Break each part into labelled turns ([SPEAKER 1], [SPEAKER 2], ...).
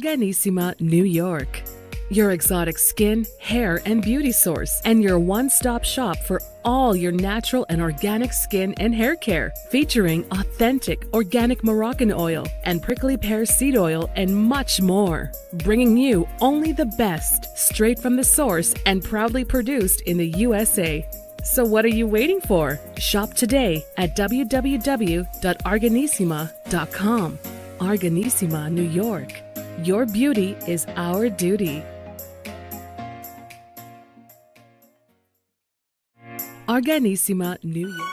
[SPEAKER 1] Organissima, New York. Your exotic skin, hair, and beauty source, and your one-stop shop for all your natural and organic skin and hair care, featuring authentic organic Moroccan oil and prickly pear seed oil and much more. Bringing you only the best, straight from the source and proudly produced in the USA. So what are you waiting for? Shop today at www.organissima.com. Organissima, New York. Your beauty is our duty. Organissima, New York.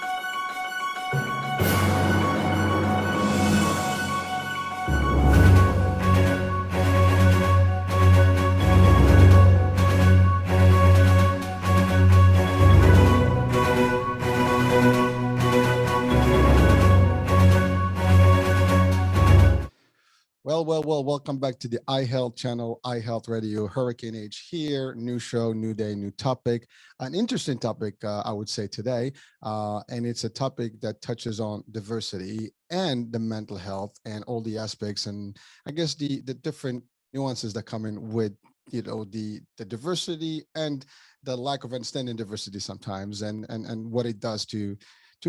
[SPEAKER 2] Well, welcome back to the iHealth channel, iHealth Radio, Hurricane H here, new show, new day, new topic. An interesting topic, I would say today, and it's a topic that touches on diversity and the mental health and all the aspects and I guess the different nuances that come in with, the diversity and the lack of understanding diversity sometimes and what it does to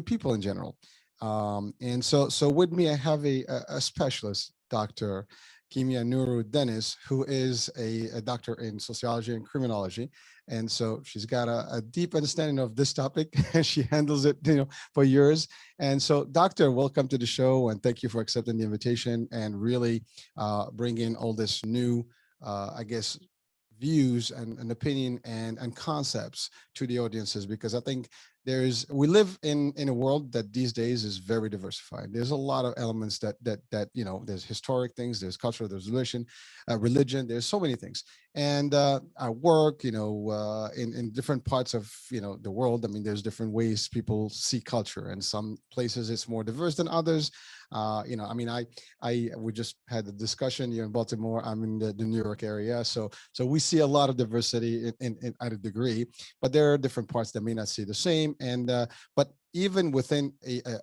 [SPEAKER 2] people in general. And so with me, I have a specialist, Dr. Kimya Nuru Dennis, who is a doctor in sociology and criminology. And so she's got a deep understanding of this topic and she handles it, for years. And so, doctor, welcome to the show and thank you for accepting the invitation and really bringing all this new, I guess, views and opinion and concepts to the audiences, because I think we live in a world that these days is very diversified. There's a lot of elements that there's historic things, there's culture, there's religion, there's so many things. And I work, in different parts of the world. I mean, there's different ways people see culture, and some places it's more diverse than others. We just had a discussion. You're in Baltimore. I'm in the New York area, so we see a lot of diversity in at a degree, but there are different parts that may not see the same. And but even within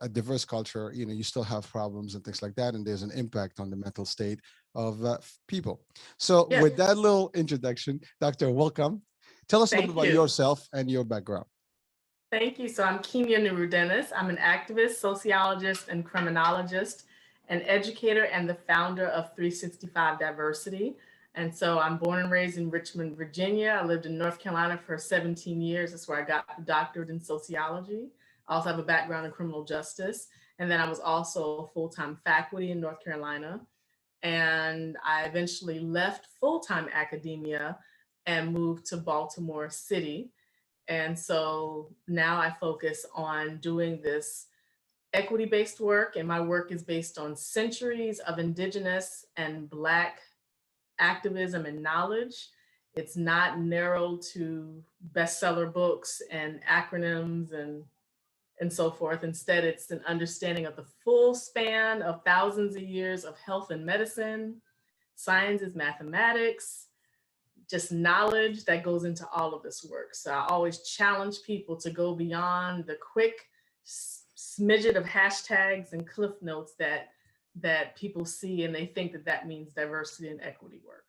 [SPEAKER 2] a diverse culture, you still have problems and things like that, and there's an impact on the mental state of people. So
[SPEAKER 3] Yes.
[SPEAKER 2] with that little introduction, Doctor, welcome. Tell us a little
[SPEAKER 3] Thank
[SPEAKER 2] bit about
[SPEAKER 3] you.
[SPEAKER 2] yourself and your background.
[SPEAKER 3] Thank you. So I'm Kimya Nuru Dennis. I'm an activist, sociologist, and criminologist, an educator, and the founder of 365 Diversity. And so I'm born and raised in Richmond, Virginia. I lived in North Carolina for 17 years. That's where I got the doctorate in sociology. I also have a background in criminal justice. And then I was also full-time faculty in North Carolina. And I eventually left full-time academia and moved to Baltimore City. And so now I focus on doing this equity-based work, and my work is based on centuries of Indigenous and Black activism and knowledge. It's not narrowed to bestseller books and acronyms and so forth. Instead, it's an understanding of the full span of thousands of years of health and medicine. Science is mathematics, just knowledge that goes into all of this work. So I always challenge people to go beyond the quick smidget of hashtags and cliff notes that people see, and they think that means diversity and equity work.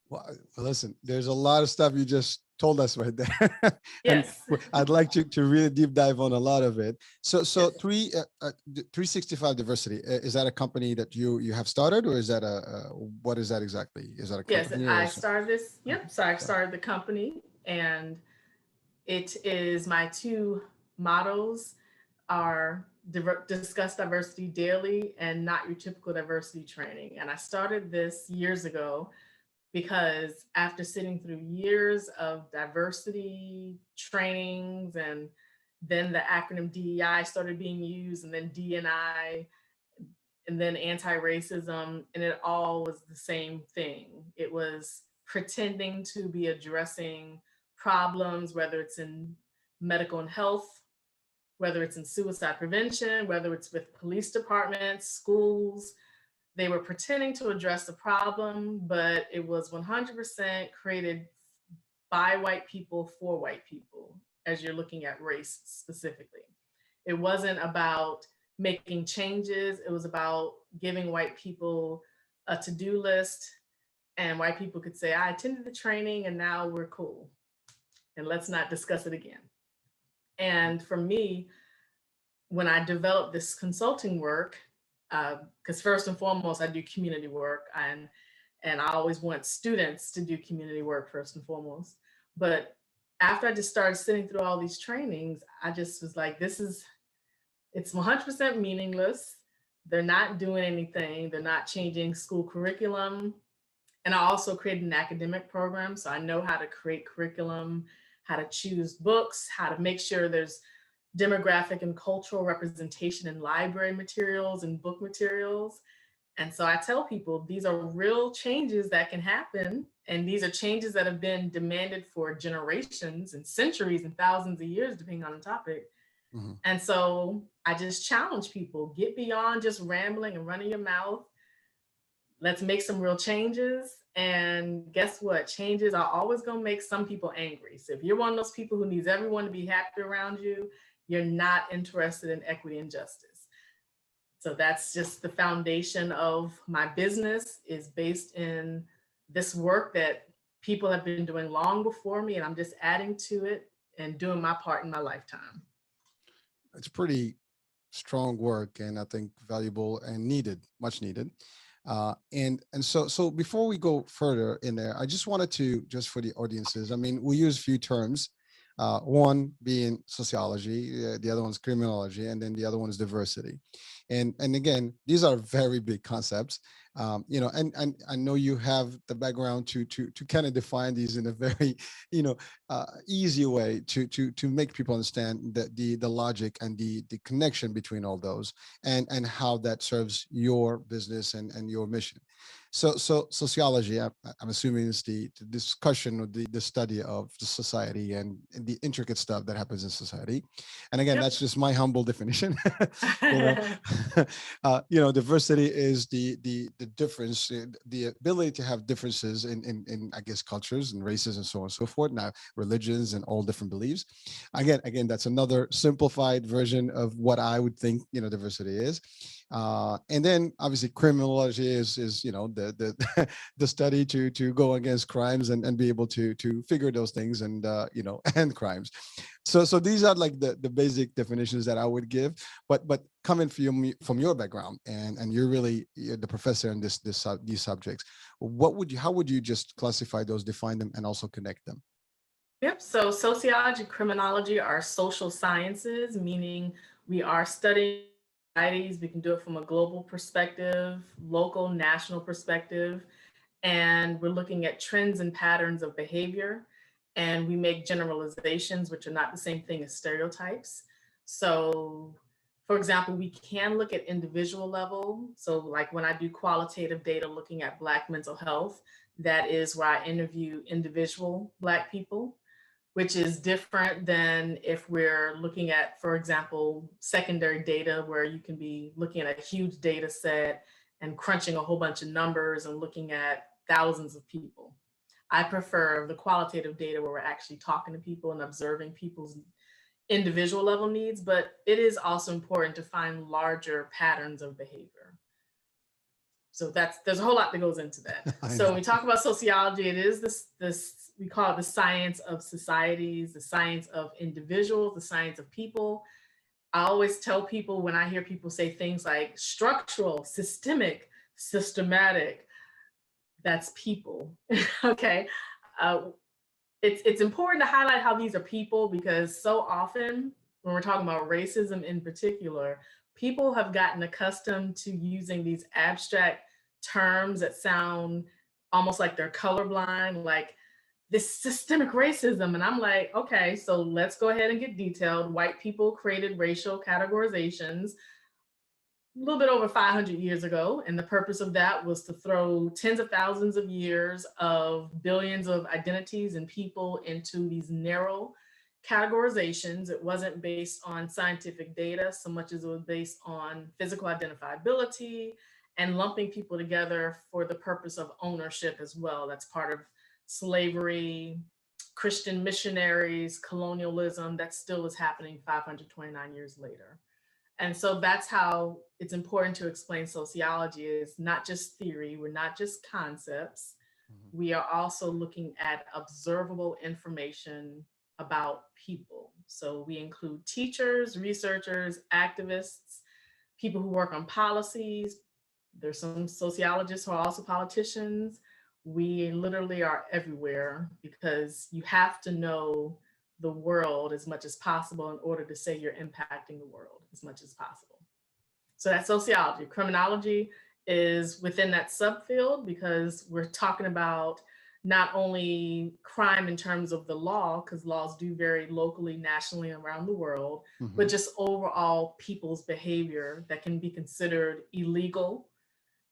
[SPEAKER 2] Well, listen, there's a lot of stuff you just told us right there.
[SPEAKER 3] Yes.
[SPEAKER 2] And I'd like to really deep dive on a lot of it. So
[SPEAKER 3] Yes.
[SPEAKER 2] 365 Diversity, is that a company that you have started, or is that what is that exactly? Is that a company?
[SPEAKER 3] Yes, I started this. Yep. So I started the company, and it is my two mottos are discuss diversity daily and not your typical diversity training. And I started this years ago because after sitting through years of diversity trainings, and then the acronym DEI started being used, and then D&I, and then anti-racism, and it all was the same thing. It was pretending to be addressing problems, whether it's in medical and health, whether it's in suicide prevention, whether it's with police departments, schools. They were pretending to address the problem, but it was 100% created by white people for white people, as you're looking at race specifically. It wasn't about making changes. It was about giving white people a to-do list And white people could say, I attended the training and now we're cool. And let's not discuss it again. And for me, when I developed this consulting work, because first and foremost, I do community work, and I always want students to do community work first and foremost. But after I just started sitting through all these trainings, I just was like, it's 100% meaningless. They're not doing anything. They're not changing school curriculum. And I also created an academic program. So I know how to create curriculum, how to choose books, how to make sure there's demographic and cultural representation in library materials and book materials. And so I tell people these are real changes that can happen. And these are changes that have been demanded for generations and centuries and thousands of years, depending on the topic.
[SPEAKER 2] Mhm.
[SPEAKER 3] And so I just challenge people, get beyond just rambling and running your mouth. Let's make some real changes. And guess what? Changes are always going to make some people angry. So if you're one of those people who needs everyone to be happy around you, you're not interested in equity and justice. So that's just the foundation of my business, is based in this work that people have been doing long before me, and I'm just adding to it and doing my part in my lifetime.
[SPEAKER 2] It's pretty strong work, and I think valuable and needed, much needed. And so before we go further in there, I just wanted to, just for the audiences, I mean, we use few terms, one being sociology, the other one's criminology, and then the other one is diversity. And again, these are very big concepts. And I know you have the background to kind of define these in a very, easy way to make people understand the logic and the connection between all those, and how that serves your business and your mission. So sociology, I'm assuming, is the discussion or the study of the society and the intricate stuff that happens in society. And again,
[SPEAKER 3] Yep.
[SPEAKER 2] that's just my humble definition. you know, Diversity is the difference, the ability to have differences in I guess cultures and races and so on and so forth. Now, religions and all different beliefs. Again, that's another simplified version of what I would think diversity is. And then obviously criminology is the the study to go against crimes and be able to figure those things and end crimes. So these are like the basic definitions that I would give. But coming from your background, and you're the professor in these subjects, how would you just classify those, define them, and also connect them?
[SPEAKER 3] Yep. So sociology, criminology are social sciences, meaning we are studying societies. We can do it from a global perspective, local, national perspective, and we're looking at trends and patterns of behavior. And we make generalizations, which are not the same thing as stereotypes. So, for example, we can look at individual level. So, like when I do qualitative data looking at Black mental health, that is where I interview individual Black people, which is different than if we're looking at, for example, secondary data, where you can be looking at a huge data set and crunching a whole bunch of numbers and looking at thousands of people. I prefer the qualitative data where we're actually talking to people and observing people's individual level needs, but it is also important to find larger patterns of behavior. So there's a whole lot that goes into that.
[SPEAKER 2] I
[SPEAKER 3] So when
[SPEAKER 2] know.
[SPEAKER 3] we talk about sociology, it is this we call it the science of societies, the science of individuals, the science of people. I always tell people when I hear people say things like structural, systemic, systematic, that's people. Okay. Uh, it's important to highlight how these are people, because so often when we're talking about racism in particular, people have gotten accustomed to using these abstract terms that sound almost like they're colorblind, like this systemic racism. And I'm like, okay, so let's go ahead and get detailed. White people created racial categorizations a little bit over 500 years ago. And the purpose of that was to throw tens of thousands of years of billions of identities and people into these narrow categorizations. It wasn't based on scientific data so much as it was based on physical identifiability and lumping people together for the purpose of ownership as well. That's part of slavery, Christian missionaries, colonialism. That still is happening 529 years later. And so that's how it's important to explain sociology, is not just theory, we're not just concepts.
[SPEAKER 2] Mhm.
[SPEAKER 3] We are also looking at observable information about people. So we include teachers, researchers, activists, people who work on policies. There's some sociologists who are also politicians. We literally are everywhere because you have to know the world as much as possible in order to say you're impacting the world as much as possible. So that's sociology. Criminology is within that subfield because we're talking about not only crime in terms of the law, because laws do vary locally, nationally, around the world, but
[SPEAKER 2] Mhm.
[SPEAKER 3] just overall people's behavior that can be considered illegal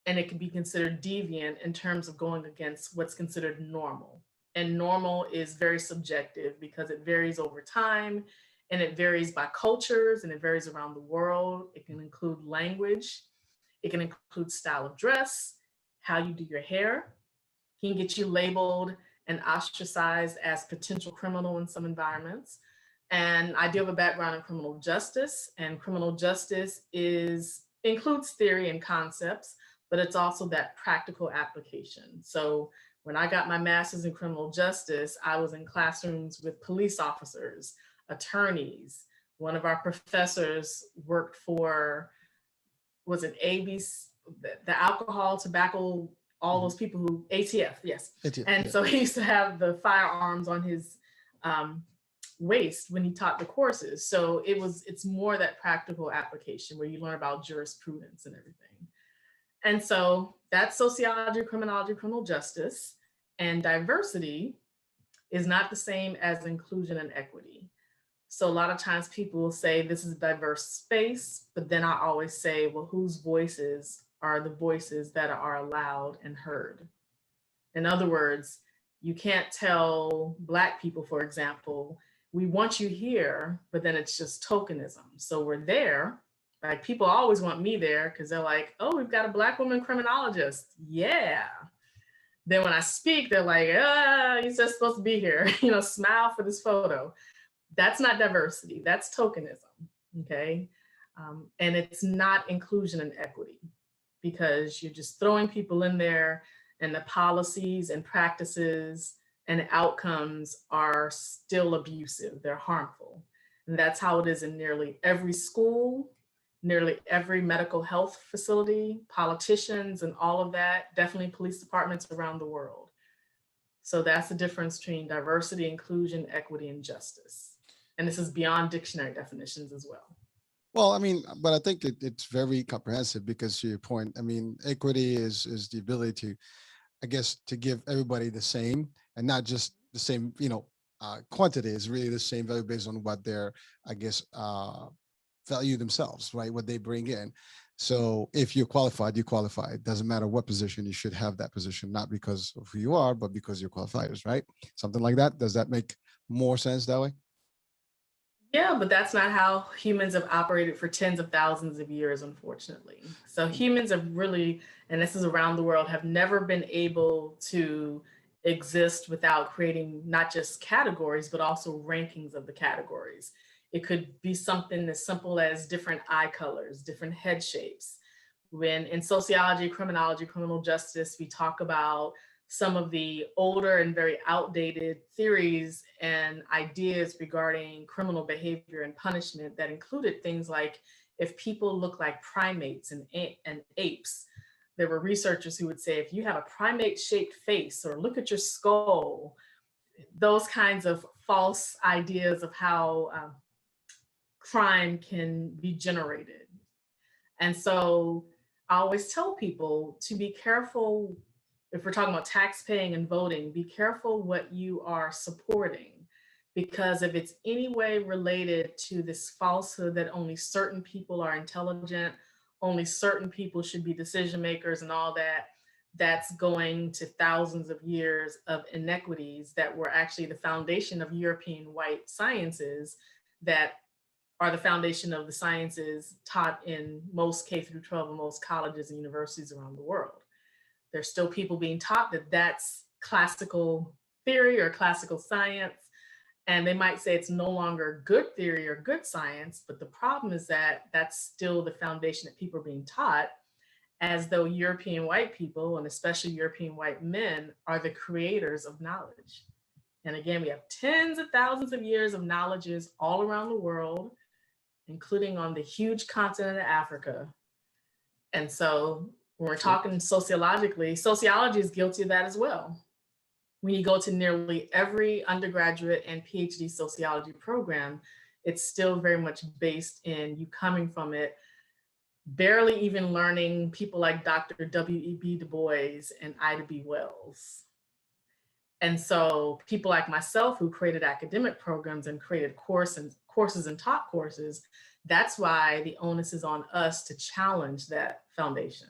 [SPEAKER 3] and it can be considered deviant in terms of going against what's considered normal. And normal is very subjective because it varies over time and it varies by cultures and it varies around the world. It can include language, it can include style of dress, how you do your hair. He can get you labeled and ostracized as potential criminal in some environments. And I do have a background in criminal justice, and criminal justice is includes theory and concepts, but it's also that practical application. So when I got my master's in criminal justice, I was in classrooms with police officers, attorneys. One of our professors worked for, was it ABC, the alcohol, tobacco, all
[SPEAKER 2] Mhm.
[SPEAKER 3] those people who, ATF, yes. And
[SPEAKER 2] Yeah.
[SPEAKER 3] so he used to have the firearms on his um, waist when he taught the courses. So it's more that practical application where you learn about jurisprudence and everything. And so that's sociology, criminology, criminal justice. And diversity is not the same as inclusion and equity. So a lot of times people will say this is a diverse space, but then I always say, well, whose voices are the voices that are allowed and heard? In other words, you can't tell Black people, for example, we want you here, but then it's just tokenism. So we're there. Like people always want me there because they're like, oh, we've got a Black woman criminologist. Yeah. Then when I speak, they're like, you're just supposed to be here, smile for this photo. That's not diversity, that's tokenism. Okay. And it's not inclusion and equity because you're just throwing people in there and the policies and practices and outcomes are still abusive, they're harmful. And that's how it is in nearly every school, nearly every medical health facility, politicians, and all of that, definitely police departments around the world. So that's the difference between diversity, inclusion, equity, and justice. And this is beyond dictionary definitions as well.
[SPEAKER 2] Well, I mean, but I think it's very comprehensive because to your point, I mean, equity is the ability to, I guess, to give everybody the same and not just the same, quantity is really the same value based on what they're, I guess, value themselves, right? What they bring in. So if you're qualified, you qualify. It doesn't matter what position, you should have that position, not because of who you are, but because you're qualifiers, right? Something like that. Does that make more sense that way?
[SPEAKER 3] Yeah, but that's not how humans have operated for tens of thousands of years, unfortunately. So humans have really, and this is around the world, have never been able to exist without creating not just categories, but also rankings of the categories. It could be something as simple as different eye colors, different head shapes. When in sociology, criminology, criminal justice, we talk about some of the older and very outdated theories and ideas regarding criminal behavior and punishment that included things like if people look like primates and apes, there were researchers who would say if you have a primate shaped face or look at your skull, those kinds of false ideas of how crime can be generated. And so I always tell people to be careful if we're talking about tax paying and voting, be careful what you are supporting. Because if it's any way related to this falsehood that only certain people are intelligent, only certain people should be decision makers and all that, that's going to thousands of years of inequities that were actually the foundation of European white sciences that are the foundation of the sciences taught in most K through 12 and most colleges and universities around the world. There's still people being taught that that's classical theory or classical science. And they might say it's no longer good theory or good science, but the problem is that that's still the foundation that people are being taught. as though European white people, and especially European white men, are the creators of knowledge. And again, we have tens of thousands of years of knowledges all around the world, including on the huge continent of Africa. And so when we're talking sociologically, sociology is guilty of that as well. When you go to nearly every undergraduate and PhD sociology program, it's still very much based in you coming from it, barely even learning people like Dr. W.E.B. Du Bois and Ida B. Wells. And so people like myself who created academic programs and created courses and taught courses, that's why the onus is on us to challenge that foundation.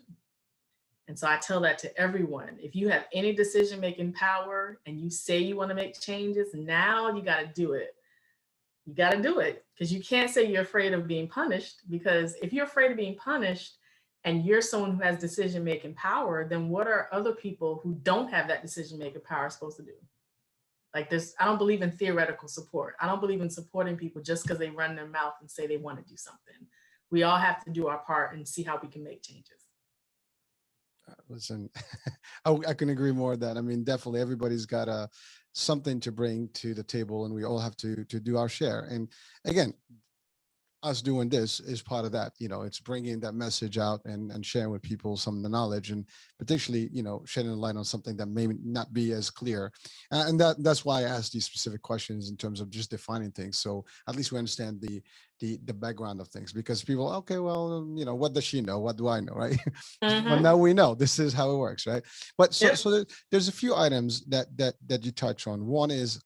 [SPEAKER 3] And so I tell that to everyone. If you have any decision-making power and you say you want to make changes, now you got to do it. You got to do it, because you can't say you're afraid of being punished, because if you're afraid of being punished and you're someone who has decision-making power, then what are other people who don't have that decision-making power supposed to do? Like this, I don't believe in theoretical support. I don't believe in supporting people just because they run their mouth and say they want to do something. We all have to do our part and see how we can make changes.
[SPEAKER 2] Listen, I can agree more with that. I mean, definitely everybody's got something to bring to the table, and we all have to do our share. And again, us doing this is part of that. It's bringing that message out and sharing with people some of the knowledge, and potentially, shedding a light on something that may not be as clear. And that's why I asked these specific questions in terms of just defining things, so at least we understand the background of things. Because people, okay, well, what does she know? What do I know, right? Well, now we know this is how it works, right? But so there's a few items that you touch on. One is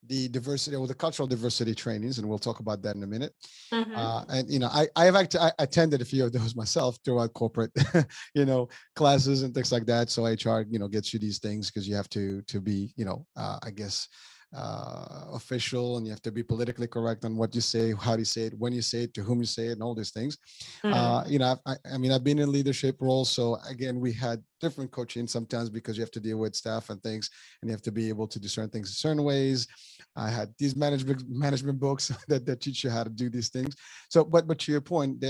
[SPEAKER 2] the diversity, or the cultural diversity trainings, and we'll talk about that in a minute. And I attended a few of those myself throughout corporate classes and things like that. So HR gets you these things because you have to be I guess official, and you have to be politically correct on what you say, how you say it, when you say it, to whom you say it, and all these things. I've been in leadership roles, so again, we had different coaching sometimes because you have to deal with staff and things, and you have to be able to discern things in certain ways. I had these management books that teach you how to do these things. So, but to your point,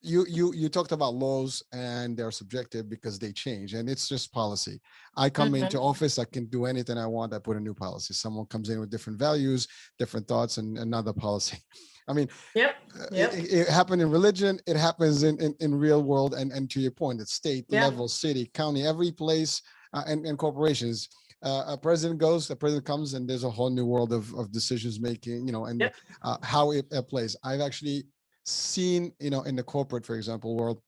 [SPEAKER 2] you talked about laws, and they're subjective because they change, and it's just policy. I come into office, I can do anything I want. I put a new policy. Someone comes in with different values, different thoughts, and another policy. I mean, it happened in religion. It happens in real world. And to your point, at state level, city, county, every place, and corporations. A president comes, and there's a whole new world of decisions making, and how it plays. I've actually seen, in the corporate, for example, world,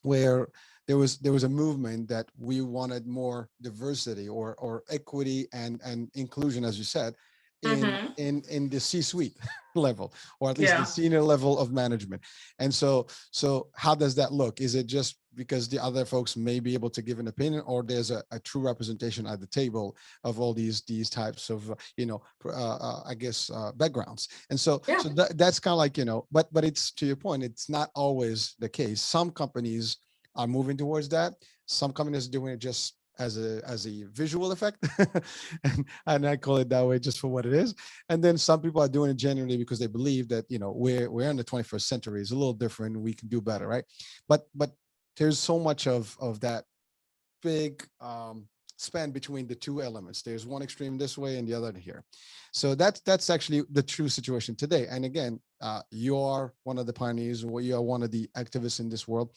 [SPEAKER 2] where there was a movement that we wanted more diversity or equity and inclusion, as you said, in the C-suite level, or at least the senior level of management. And so how does that look? Is it just because the other folks may be able to give an opinion, or there's a true representation at the table of all these types of backgrounds? And so that's kind of like, but it's, to your point, it's not always the case. Some companies are moving towards that. Some companies are doing it just as a visual effect, and I call it that way just for what it is. And then some people are doing it genuinely because they believe that we're in the 21st century. It's a little different. We can do better, right? But there's so much of that big span between the two elements. There's one extreme this way and the other here. So that's actually the true situation today. And again, you are one of the pioneers, or you are one of the activists in this world,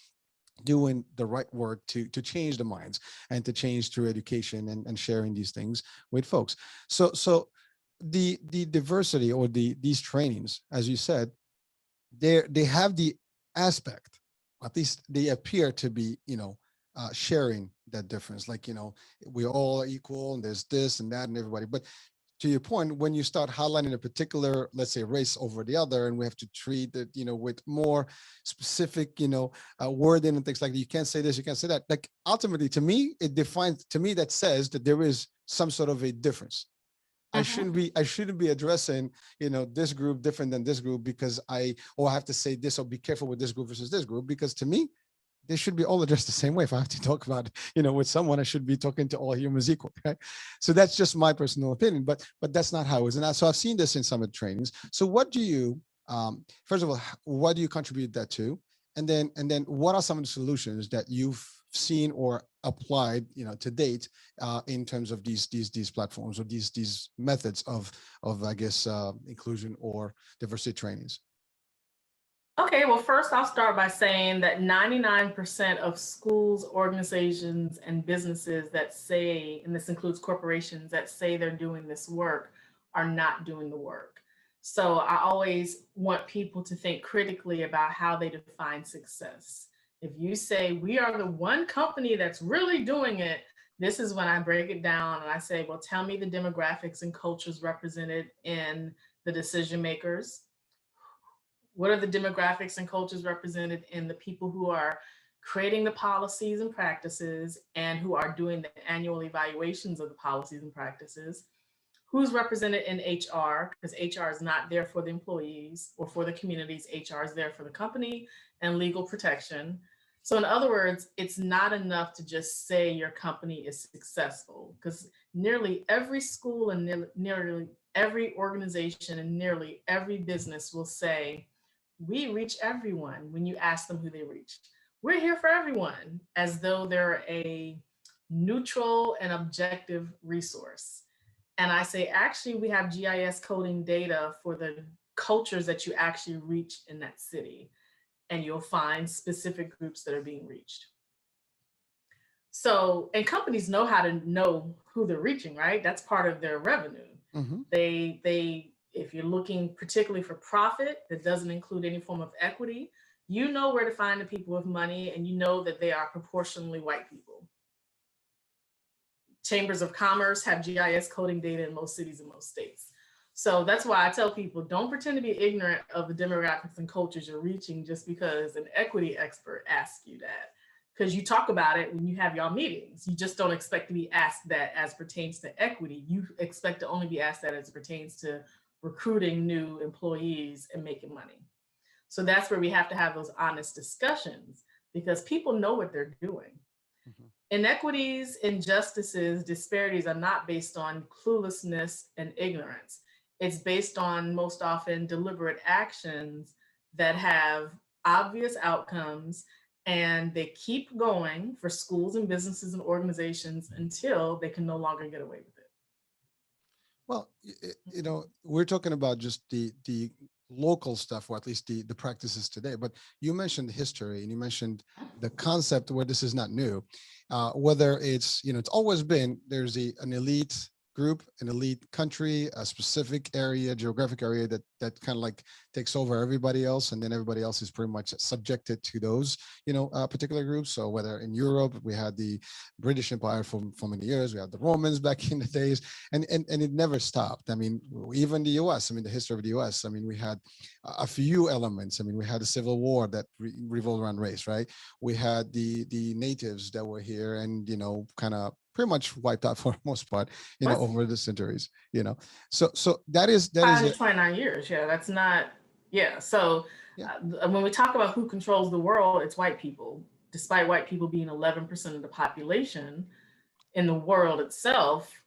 [SPEAKER 2] doing the right work to change the minds and to change through education and sharing these things with folks. So the diversity, or these trainings, as you said, they have the aspect, at least they appear to be, sharing that difference. Like, we're all equal, and there's this and that and everybody. But to your point, when you start highlighting a particular, let's say, race over the other, and we have to treat it, with more specific, wording and things like that. You can't say this, you can't say that. Like, ultimately, to me, that says that there is some sort of a difference. I shouldn't be addressing, this group different than this group because I have to say this, or be careful with this group versus this group, because to me, they should be all addressed the same way. If I have to talk about, with someone, I should be talking to all humans equal. Okay? So that's just my personal opinion, but that's not how it is. And so I've seen this in some of the trainings. So what do you, first of all, what do you contribute that to? and then what are some of the solutions that you've seen or applied, to date, in terms of these platforms or these methods of I guess inclusion or diversity trainings?
[SPEAKER 3] Okay, well, first I'll start by saying that 99% of schools, organizations, and businesses that say, and this includes corporations that say they're doing this work, are not doing the work. So I always want people to think critically about how they define success. If you say, we are the one company that's really doing it, this is when I break it down and I say, well, tell me the demographics and cultures represented in the decision makers. What are the demographics and cultures represented in the people who are creating the policies and practices and who are doing the annual evaluations of the policies and practices? Who's represented in HR? Because HR is not there for the employees or for the communities. HR is there for the company and legal protection. So in other words, it's not enough to just say your company is successful, because nearly every school and nearly every organization and nearly every business will say, we reach everyone when you ask them who they reach. We're here for everyone, as though they're a neutral and objective resource. And I say, actually, we have GIS coding data for the cultures that you actually reach in that city, and you'll find specific groups that are being reached. So, and companies know how to know who they're reaching, right? That's part of their revenue.
[SPEAKER 2] Mm-hmm.
[SPEAKER 3] They if you're looking particularly for profit that doesn't include any form of equity, you know where to find the people with money, and you know that they are proportionally white people. Chambers of commerce have GIS coding data in most cities and most states. So that's why I tell people, don't pretend to be ignorant of the demographics and cultures you're reaching just because an equity expert asks you that. Because you talk about it when you have your meetings. You just don't expect to be asked that as pertains to equity. You expect to only be asked that as it pertains to recruiting new employees and making money. So that's where we have to have those honest discussions, because people know what they're doing. Mm-hmm. Inequities, injustices, disparities are not based on cluelessness and ignorance. It's based on, most often, deliberate actions that have obvious outcomes, and they keep going for schools and businesses and organizations until they can no longer get away with it.
[SPEAKER 2] Well, we're talking about just the local stuff, or at least the practices today. But you mentioned history, and you mentioned the concept where this is not new. Whether it's, it's always been, there's an elite group, an elite country, a specific area, geographic area that kind of like takes over everybody else, and then everybody else is pretty much subjected to those, particular groups. So whether in Europe, we had the British Empire for many years, we had the Romans back in the days, and it never stopped. I mean, even the U.S., the history of the U.S., we had a few elements. We had a civil war that revolved around race, right? We had the natives that were here and, kind of pretty much wiped out for the most part, over the centuries, So that is
[SPEAKER 3] 29 years. Yeah, that's not. Yeah. So when we talk about who controls the world, it's white people. Despite white people being 11% of the population in the world itself,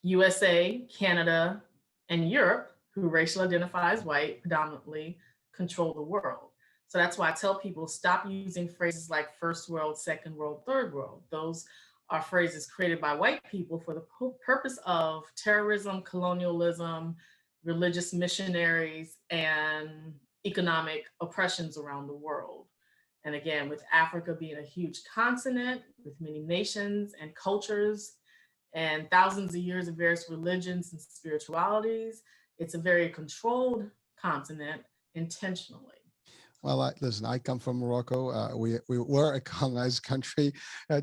[SPEAKER 3] USA, Canada, and Europe, who racially identify as white predominantly, control the world. So that's why I tell people, stop using phrases like first world, second world, third world. Those are phrases created by white people for the purpose of terrorism, colonialism, religious missionaries, and economic oppressions around the world. And again, with Africa being a huge continent with many nations and cultures and thousands of years of various religions and spiritualities, it's a very controlled continent intentionally.
[SPEAKER 2] Well, listen, I come from Morocco. We were a colonized country.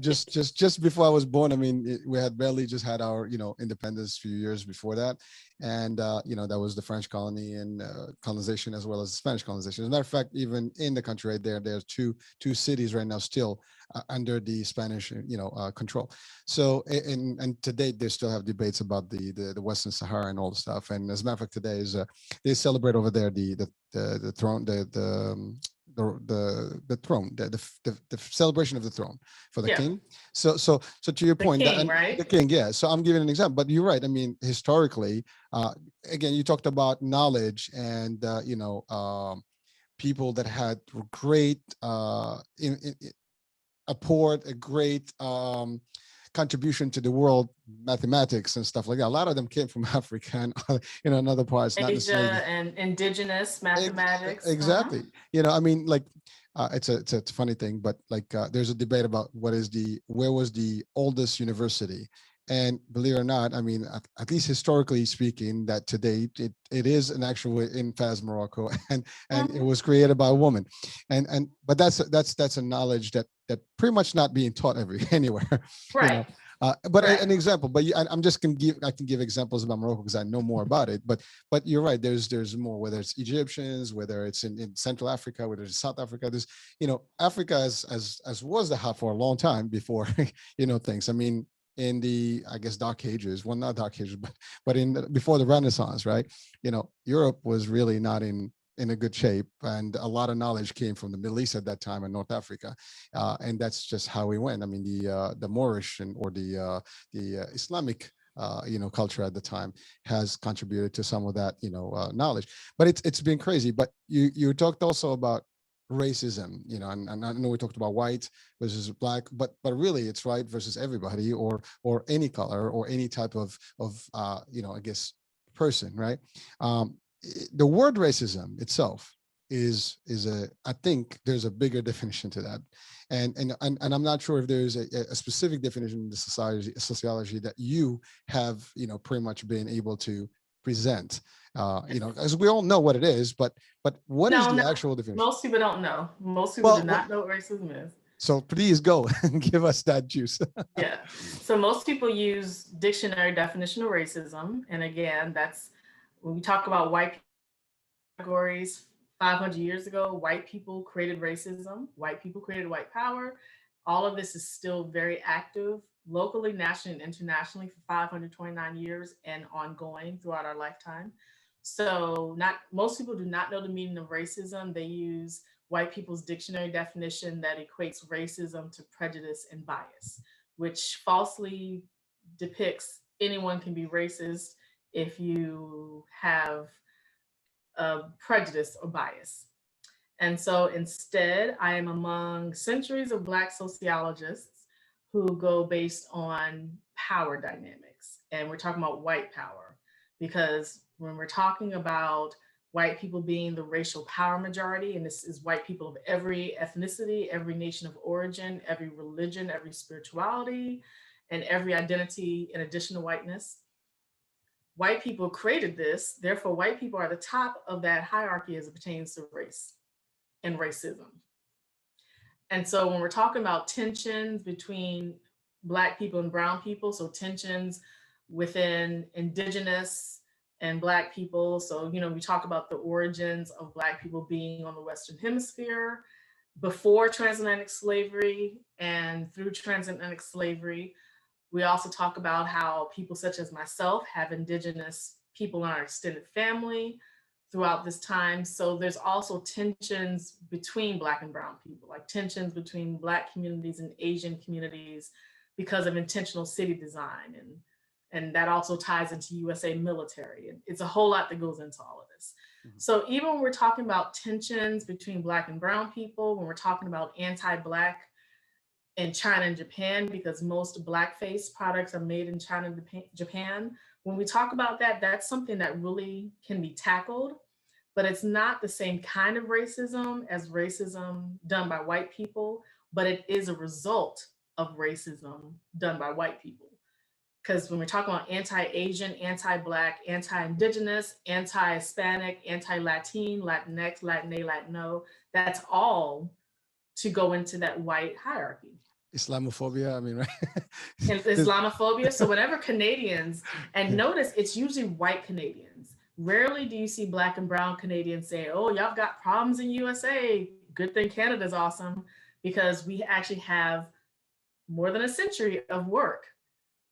[SPEAKER 2] Just before I was born, we had barely just had our, independence a few years before that. And, that was the French colony and colonization, as well as the Spanish colonization. As a matter of fact, even in the country right there's two cities right now still under the Spanish, control. So, and to date, they still have debates about the Western Sahara and all the stuff. And as a matter of fact, today is they celebrate over there the throne, the throne, the celebration of the throne for the king. So to your point,
[SPEAKER 3] king, right?
[SPEAKER 2] The king, yeah. So I'm giving an example, but you're right. Historically, again, you talked about knowledge and people that had great apport, a great contribution to the world, mathematics and stuff like that. A lot of them came from Africa and in other parts, not necessarily.
[SPEAKER 3] Asia and indigenous mathematics.
[SPEAKER 2] Exactly. I mean, like, it's a funny thing, but like, there's a debate about where was the oldest university, and believe it or not, I mean, at least historically speaking, that to date, it is an actual in Fez, Morocco, and it was created by a woman, but that's a knowledge that pretty much not being taught anywhere.
[SPEAKER 3] Right.
[SPEAKER 2] But
[SPEAKER 3] Right.
[SPEAKER 2] an example, but I'm just gonna I can give examples about Morocco because I know more about it. But you're right. There's more, whether it's Egyptians, whether it's in Central Africa, whether it's South Africa. There's Africa as was the hub for a long time before things. I mean, in the, I guess, Dark Ages, well, not Dark Ages, but before the Renaissance, right? Europe was really not in a good shape, and a lot of knowledge came from the Middle East at that time and North Africa, and that's just how we went. I mean, the Moorish or the Islamic culture at the time has contributed to some of that knowledge, but it's been crazy. But you talked also about racism, and I know we talked about white versus black, but really it's white versus everybody, or any color, or any type of I guess person, right? The word racism itself is I think there's a bigger definition to that, and I'm not sure if there's a specific definition in the sociology that you have pretty much been able to present, as we all know what it is, but what is the actual definition?
[SPEAKER 3] Most people don't know. Most people do not know what racism is.
[SPEAKER 2] So please go and give us that juice.
[SPEAKER 3] Yeah. So most people use dictionary definition of racism, and again, that's when we talk about white categories. 500 years ago, white people created racism. White people created white power. All of this is still very active locally, nationally, and internationally for 529 years and ongoing throughout our lifetime. So most people do not know the meaning of racism. They use white people's dictionary definition that equates racism to prejudice and bias, which falsely depicts anyone can be racist if you have prejudice or bias. And so instead, I am among centuries of Black sociologists who go based on power dynamics. And we're talking about white power, because when we're talking about white people being the racial power majority, and this is white people of every ethnicity, every nation of origin, every religion, every spirituality, and every identity in addition to whiteness. White people created this, therefore white people are the top of that hierarchy as it pertains to race and racism. And so when we're talking about tensions between Black people and brown people, so tensions within indigenous and Black people, so we talk about the origins of Black people being on the Western Hemisphere before transatlantic slavery and through transatlantic slavery. We also talk about how people such as myself have indigenous people in our extended family throughout this time. So there's also tensions between Black and brown people, like tensions between Black communities and Asian communities because of intentional city design. And that also ties into USA military. And it's a whole lot that goes into all of this. Mm-hmm. So even when we're talking about tensions between Black and brown people, when we're talking about anti-Black in China and Japan, because most blackface products are made in China and Japan. When we talk about that, that's something that really can be tackled, but it's not the same kind of racism as racism done by white people, but it is a result of racism done by white people. Because when we're talking about anti-Asian, anti-Black, anti-Indigenous, anti-Hispanic, anti-Latin, Latinx, Latina, Latino, that's all to go into that white hierarchy.
[SPEAKER 2] Islamophobia, I mean, right?
[SPEAKER 3] Islamophobia. So whenever Canadians, and notice it's usually white Canadians. Rarely do you see Black and brown Canadians say, oh, y'all got problems in USA. Good thing Canada's awesome, because we actually have more than a century of work.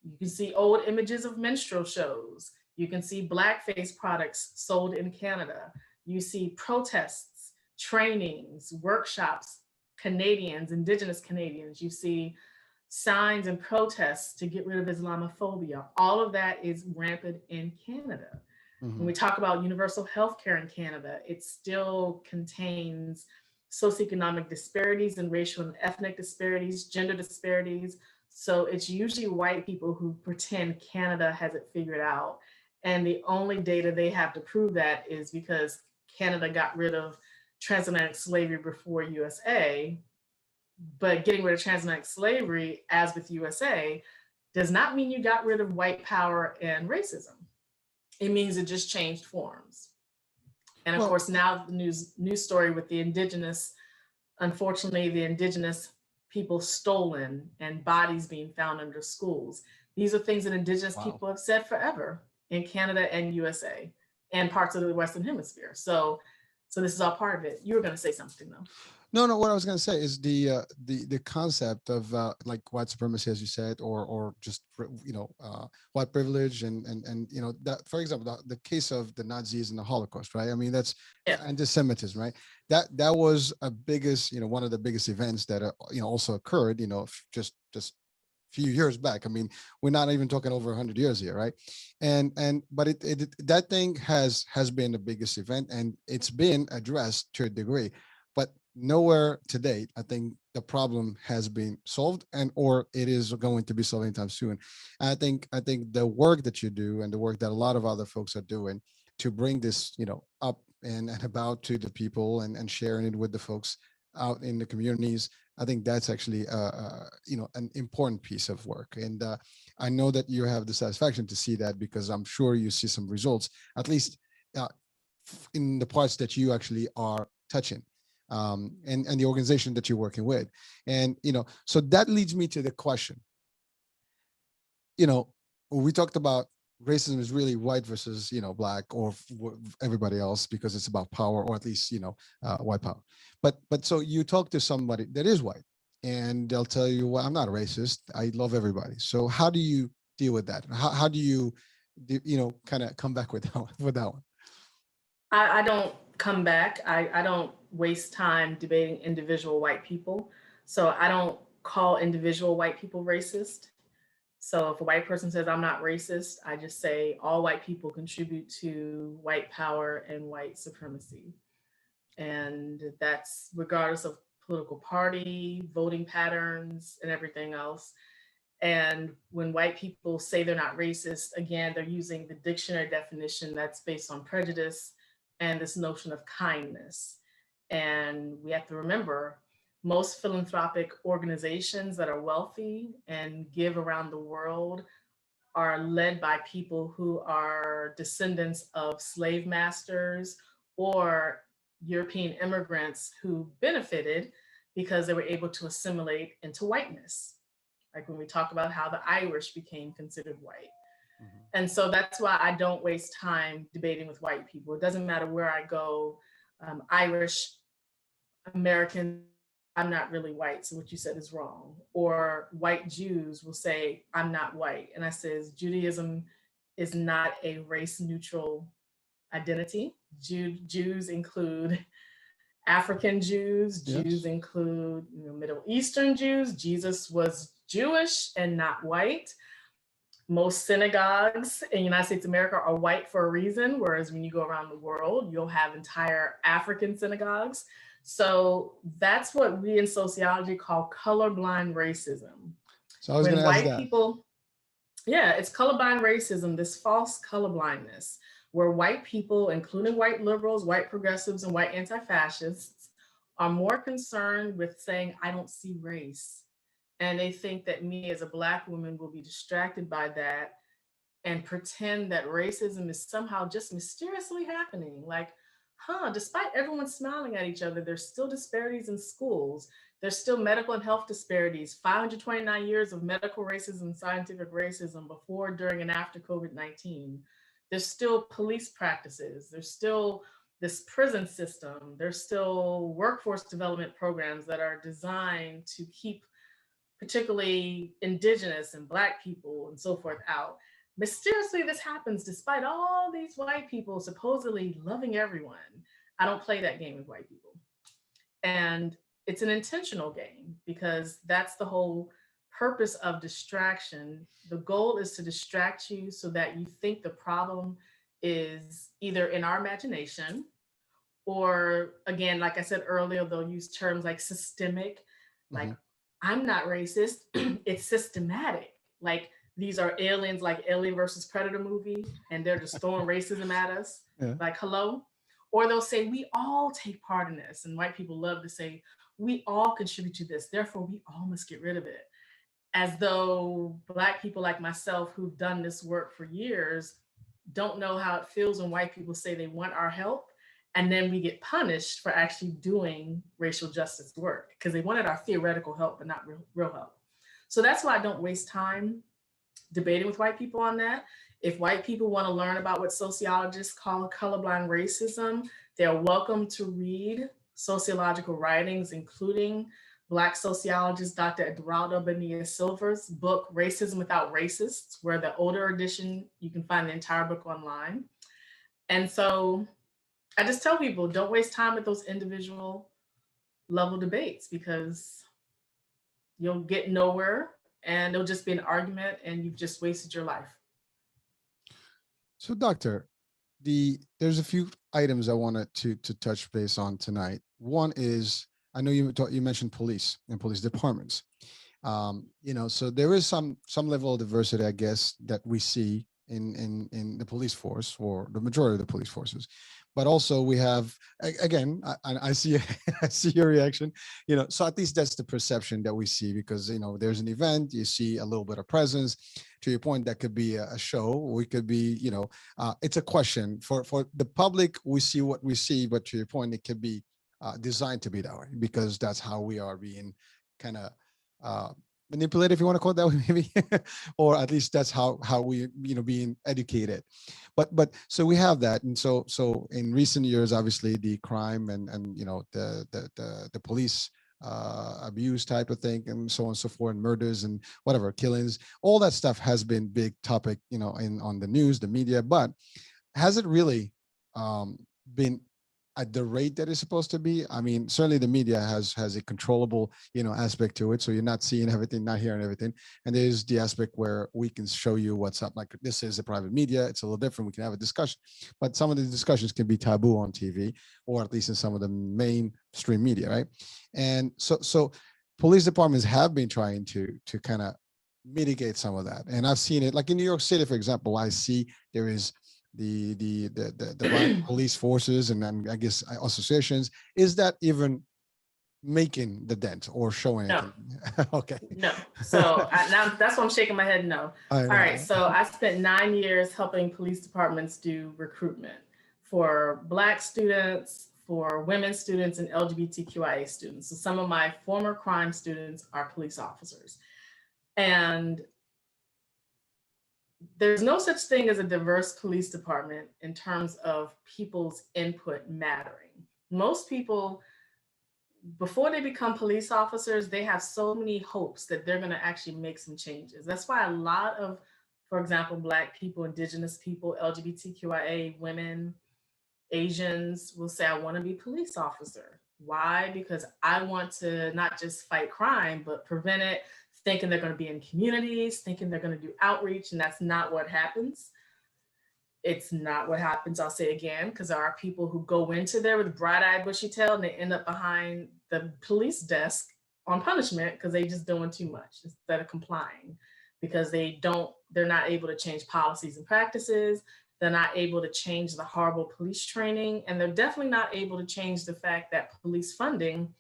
[SPEAKER 3] You can see old images of minstrel shows. You can see blackface products sold in Canada. You see protests, trainings, workshops, Canadians, Indigenous Canadians. You see signs and protests to get rid of Islamophobia. All of that is rampant in Canada. When
[SPEAKER 2] Mhm.
[SPEAKER 3] we talk about universal health care in Canada, it still contains socioeconomic disparities and racial and ethnic disparities, gender disparities. So it's usually white people who pretend Canada has it figured out. And the only data they have to prove that is because Canada got rid of transatlantic slavery before USA. But getting rid of transatlantic slavery, as with USA, does not mean you got rid of white power and racism. It means it just changed forms. And of
[SPEAKER 2] Well,
[SPEAKER 3] course, now the news story with the indigenous, unfortunately, the indigenous people stolen and bodies being found under schools. These are things that indigenous
[SPEAKER 2] wow.
[SPEAKER 3] people have said forever in Canada and USA and parts of the Western Hemisphere. So this is all part of it. You were going to say something though.
[SPEAKER 2] No, no. What I was going to say is the concept of like white supremacy, as you said, or just white privilege, and that, for example, the case of the Nazis and the Holocaust, right? I mean, that's
[SPEAKER 3] Yeah.
[SPEAKER 2] anti-Semitism, right? That was a biggest, one of the biggest events that also occurred, just few years back. I mean, we're not even talking over 100 years here, right? But that thing has been the biggest event, and it's been addressed to a degree, but nowhere to date I think the problem has been solved, and or it is going to be solved anytime soon. I think the work that you do and the work that a lot of other folks are doing to bring this up and about to the people, and sharing it with the folks out in the communities, I think that's actually an important piece of work. And I know that you have the satisfaction to see that, because I'm sure you see some results, at least uh, in the parts that you actually are touching, and the organization that you're working with. And so that leads me to the question. We talked about racism is really white versus black, or everybody else, because it's about power, or at least white power. But so you talk to somebody that is white, and they'll tell you, well, I'm not a racist, I love everybody. So how do you deal with that? How do you kind of come back with that one?
[SPEAKER 3] I don't come back. I don't waste time debating individual white people. So I don't call individual white people racist. So if a white person says I'm not racist, I just say all white people contribute to white power and white supremacy. And that's regardless of political party, voting patterns, and everything else. And when white people say they're not racist, again, they're using the dictionary definition that's based on prejudice and this notion of kindness. And we have to remember, most philanthropic organizations that are wealthy and give around the world are led by people who are descendants of slave masters or European immigrants who benefited because they were able to assimilate into whiteness. Like when we talk about how the Irish became considered white.
[SPEAKER 2] Mhm.
[SPEAKER 3] And so that's why I don't waste time debating with white people. It doesn't matter where I go, Irish, American, I'm not really white, so what you said is wrong. Or white Jews will say, I'm not white. And I says, Judaism is not a race neutral identity. Jews include African Jews, Jews
[SPEAKER 2] Yes.
[SPEAKER 3] include Middle Eastern Jews. Jesus was Jewish and not white. Most synagogues in the United States of America are white for a reason, whereas when you go around the world, you'll have entire African synagogues. So that's what we in sociology call colorblind racism.
[SPEAKER 2] So I was going
[SPEAKER 3] When
[SPEAKER 2] to ask
[SPEAKER 3] white
[SPEAKER 2] that.
[SPEAKER 3] people, yeah, it's colorblind racism, this false colorblindness, where white people, including white liberals, white progressives, and white anti fascists, are more concerned with saying, I don't see race. And they think that me as a Black woman will be distracted by that and pretend that racism is somehow just mysteriously happening. Like, despite everyone smiling at each other, there's still disparities in schools. There's still medical and health disparities, 529 years of medical racism, scientific racism before, during, and after COVID-19. There's still police practices. There's still this prison system. There's still workforce development programs that are designed to keep particularly indigenous and Black people and so forth out. Mysteriously, this happens despite all these white people supposedly loving everyone. I don't play that game with white people. And it's an intentional game because that's the whole purpose of distraction. The goal is to distract you so that you think the problem is either in our imagination, or again, like I said earlier, they'll use terms like systemic,
[SPEAKER 2] Hmm.
[SPEAKER 3] like I'm not racist, it's systematic. Like these are aliens, like Alien versus Predator movie, and they're just throwing racism at us.
[SPEAKER 2] Yeah.
[SPEAKER 3] Like, hello. Or they'll say, we all take part in this. And white people love to say, we all contribute to this. Therefore, we all must get rid of it. As though Black people like myself who've done this work for years don't know how it feels when white people say they want our help. And then we get punished for actually doing racial justice work because they wanted our theoretical help, but not real help. So that's why I don't waste time debating with white people on that. If white people want to learn about what sociologists call colorblind racism, they're welcome to read sociological writings, including Black sociologist Dr. Eduardo Bonilla Silver's book, Racism Without Racists, where the older edition, you can find the entire book online. And so I just tell people, don't waste time with those individual level debates because you'll get nowhere and it'll just be an argument and you've just wasted your life.
[SPEAKER 2] So, Doctor, there's a few items I wanted to touch base on tonight. One is, I know you mentioned police and police departments. So there is some level of diversity, I guess, that we see in the police force, or the majority of the police forces. But also we have, again, I see I see your reaction. So at least that's the perception that we see, because there's an event, you see a little bit of presence. To your point, that could be a show. We could be, it's a question for the public. We see what we see, but to your point, it could be designed to be that way because that's how we are being kind of manipulated, if you want to call it that way, maybe, or at least that's how we being educated. But so we have that, and so in recent years, obviously the crime and the police abuse type of thing, and so on and so forth, and murders and whatever, killings, all that stuff has been big topic, on the news, the media. But has it really been at the rate that it's supposed to be? I mean, certainly the media has a controllable, aspect to it. So you're not seeing everything, not hearing everything. And there's the aspect where we can show you what's up. Like, this is a private media. It's a little different. We can have a discussion, but some of the discussions can be taboo on TV, or at least in some of the mainstream media, right? And so police departments have been trying to kind of mitigate some of that. And I've seen it, like in New York City, for example. I see there is the Black police forces, and then I guess associations. Is that even making the dent or showing
[SPEAKER 3] No.
[SPEAKER 2] anything? Okay.
[SPEAKER 3] No. So now that's why I'm shaking my head. No. All right. So I spent 9 years helping police departments do recruitment for Black students, for women students, and LGBTQIA students. So some of my former crime students are police officers. And there's no such thing as a diverse police department in terms of people's input mattering. Most people, before they become police officers, they have so many hopes that they're going to actually make some changes. That's why a lot of, for example, Black people, Indigenous people, LGBTQIA women, Asians will say, I want to be police officer. Why? Because I want to not just fight crime, but prevent it, thinking they're going to be in communities, thinking they're going to do outreach, and that's not what happens. It's not what happens, I'll say again, because there are people who go into there with bright-eyed, bushy tail, and they end up behind the police desk on punishment because they just doing too much instead of complying, because they're not able to change policies and practices. They're not able to change the horrible police training, and they're definitely not able to change the fact that police funding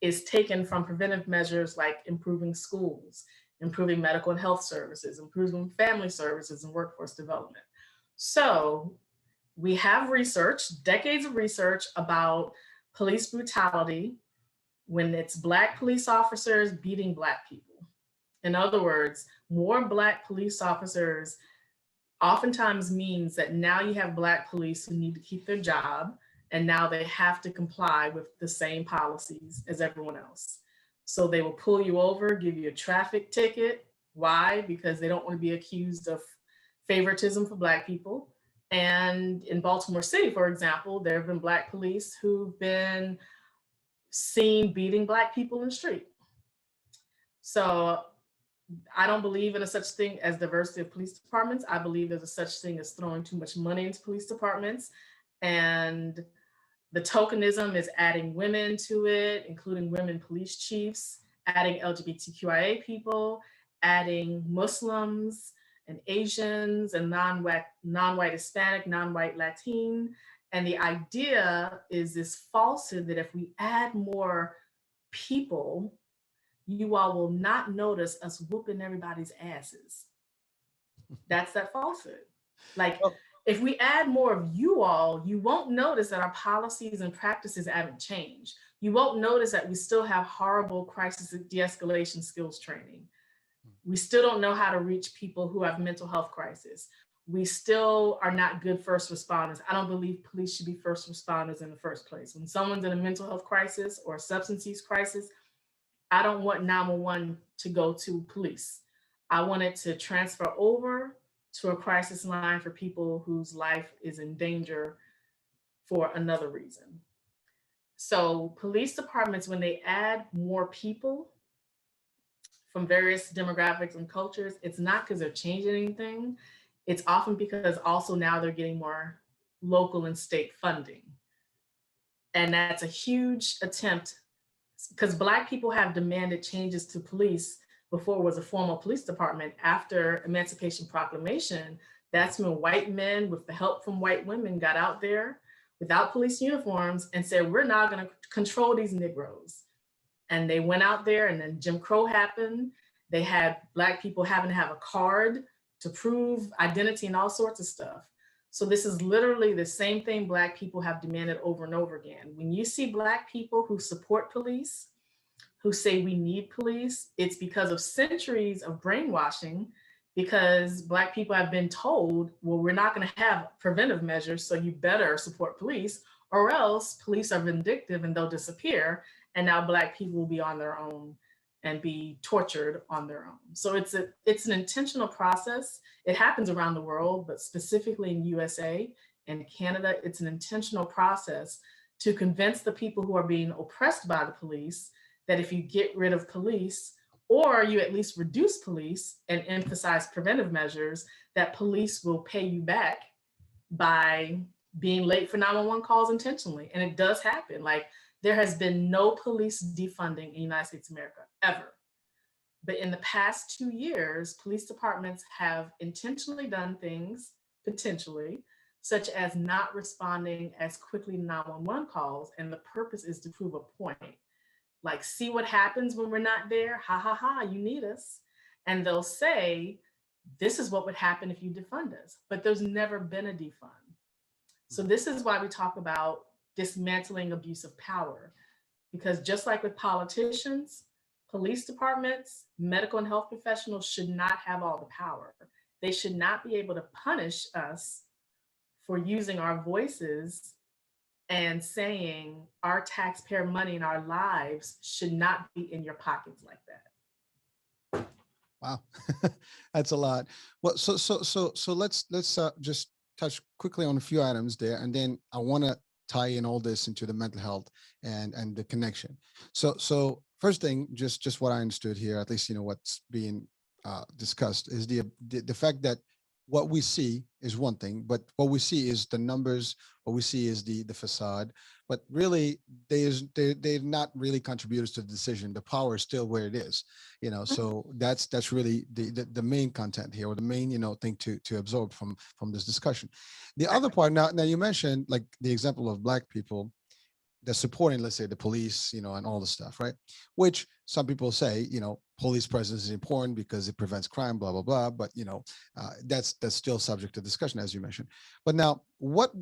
[SPEAKER 3] is taken from preventive measures like improving schools, improving medical and health services, improving family services, and workforce development. So we have research, decades of research about police brutality when it's Black police officers beating Black people. In other words, more Black police officers oftentimes means that now you have Black police who need to keep their job, and now they have to comply with the same policies as everyone else. So they will pull you over, give you a traffic ticket. Why? Because they don't want to be accused of favoritism for Black people. And in Baltimore City, for example, there have been Black police who've been seen beating Black people in the street. So I don't believe in a such thing as diversity of police departments. I believe there's a such thing as throwing too much money into police departments. And the tokenism is adding women to it, including women police chiefs, adding LGBTQIA people, adding Muslims and Asians and non-white Hispanic, non-white Latin. And the idea is this falsehood that if we add more people, you all will not notice us whooping everybody's asses. That's that falsehood. Like,
[SPEAKER 2] Well,
[SPEAKER 3] if we add more of you all, you won't notice that our policies and practices haven't changed. You won't notice that we still have horrible crisis de-escalation skills training. We still don't know how to reach people who have mental health crisis. We still are not good first responders. I don't believe police should be first responders in the first place. When someone's in a mental health crisis or a substance use crisis, I don't want 911 to go to police. I want it to transfer over to a crisis line for people whose life is in danger for another reason. So, police departments, when they add more people from various demographics and cultures, it's not because they're changing anything. It's often because also now they're getting more local and state funding. And that's a huge attempt because Black people have demanded changes to police before it was a formal police department. After Emancipation Proclamation, that's when white men with the help from white women got out there without police uniforms and said, we're now going to control these Negroes. And they went out there, and then Jim Crow happened. They had Black people having to have a card to prove identity and all sorts of stuff. So this is literally the same thing Black people have demanded over and over again. When you see Black people who support police, who say we need police, it's because of centuries of brainwashing, because Black people have been told, well, we're not going to have preventive measures, so you better support police, or else police are vindictive and they'll disappear. And now Black people will be on their own and be tortured on their own. So it's an intentional process. It happens around the world, but specifically in USA and Canada, it's an intentional process to convince the people who are being oppressed by the police that if you get rid of police, or you at least reduce police and emphasize preventive measures, that police will pay you back by being late for 911 calls intentionally. And it does happen. Like, there has been no police defunding in the United States of America, ever. But in the past 2 years, police departments have intentionally done things, potentially, such as not responding as quickly to 911 calls. And the purpose is to prove a point. Like, see what happens when we're not there? Ha ha ha, you need us. And they'll say, this is what would happen if you defund us. But there's never been a defund. So this is why we talk about dismantling abuse of power, because just like with politicians, police departments, medical and health professionals should not have all the power. They should not be able to punish us for using our voices and saying our taxpayer money and our lives should not be in your pockets like that.
[SPEAKER 2] Wow, that's a lot. Well, so let's just touch quickly on a few items there, and then I want to tie in all this into the mental health and the connection. So first thing, just what I understood here, at least what's being discussed, is the fact that what we see is one thing, but what we see is the numbers. What we see is the facade, but really they're not really contributors to the decision. The power is still where it is, So that's really the main content here, or the main thing to absorb from this discussion. The other part, now you mentioned like the example of Black people that's supporting, let's say, the police, and all the stuff, right? Which some people say, police presence is important because it prevents crime, blah, blah, blah. But, that's still subject to discussion, as you mentioned. But now, what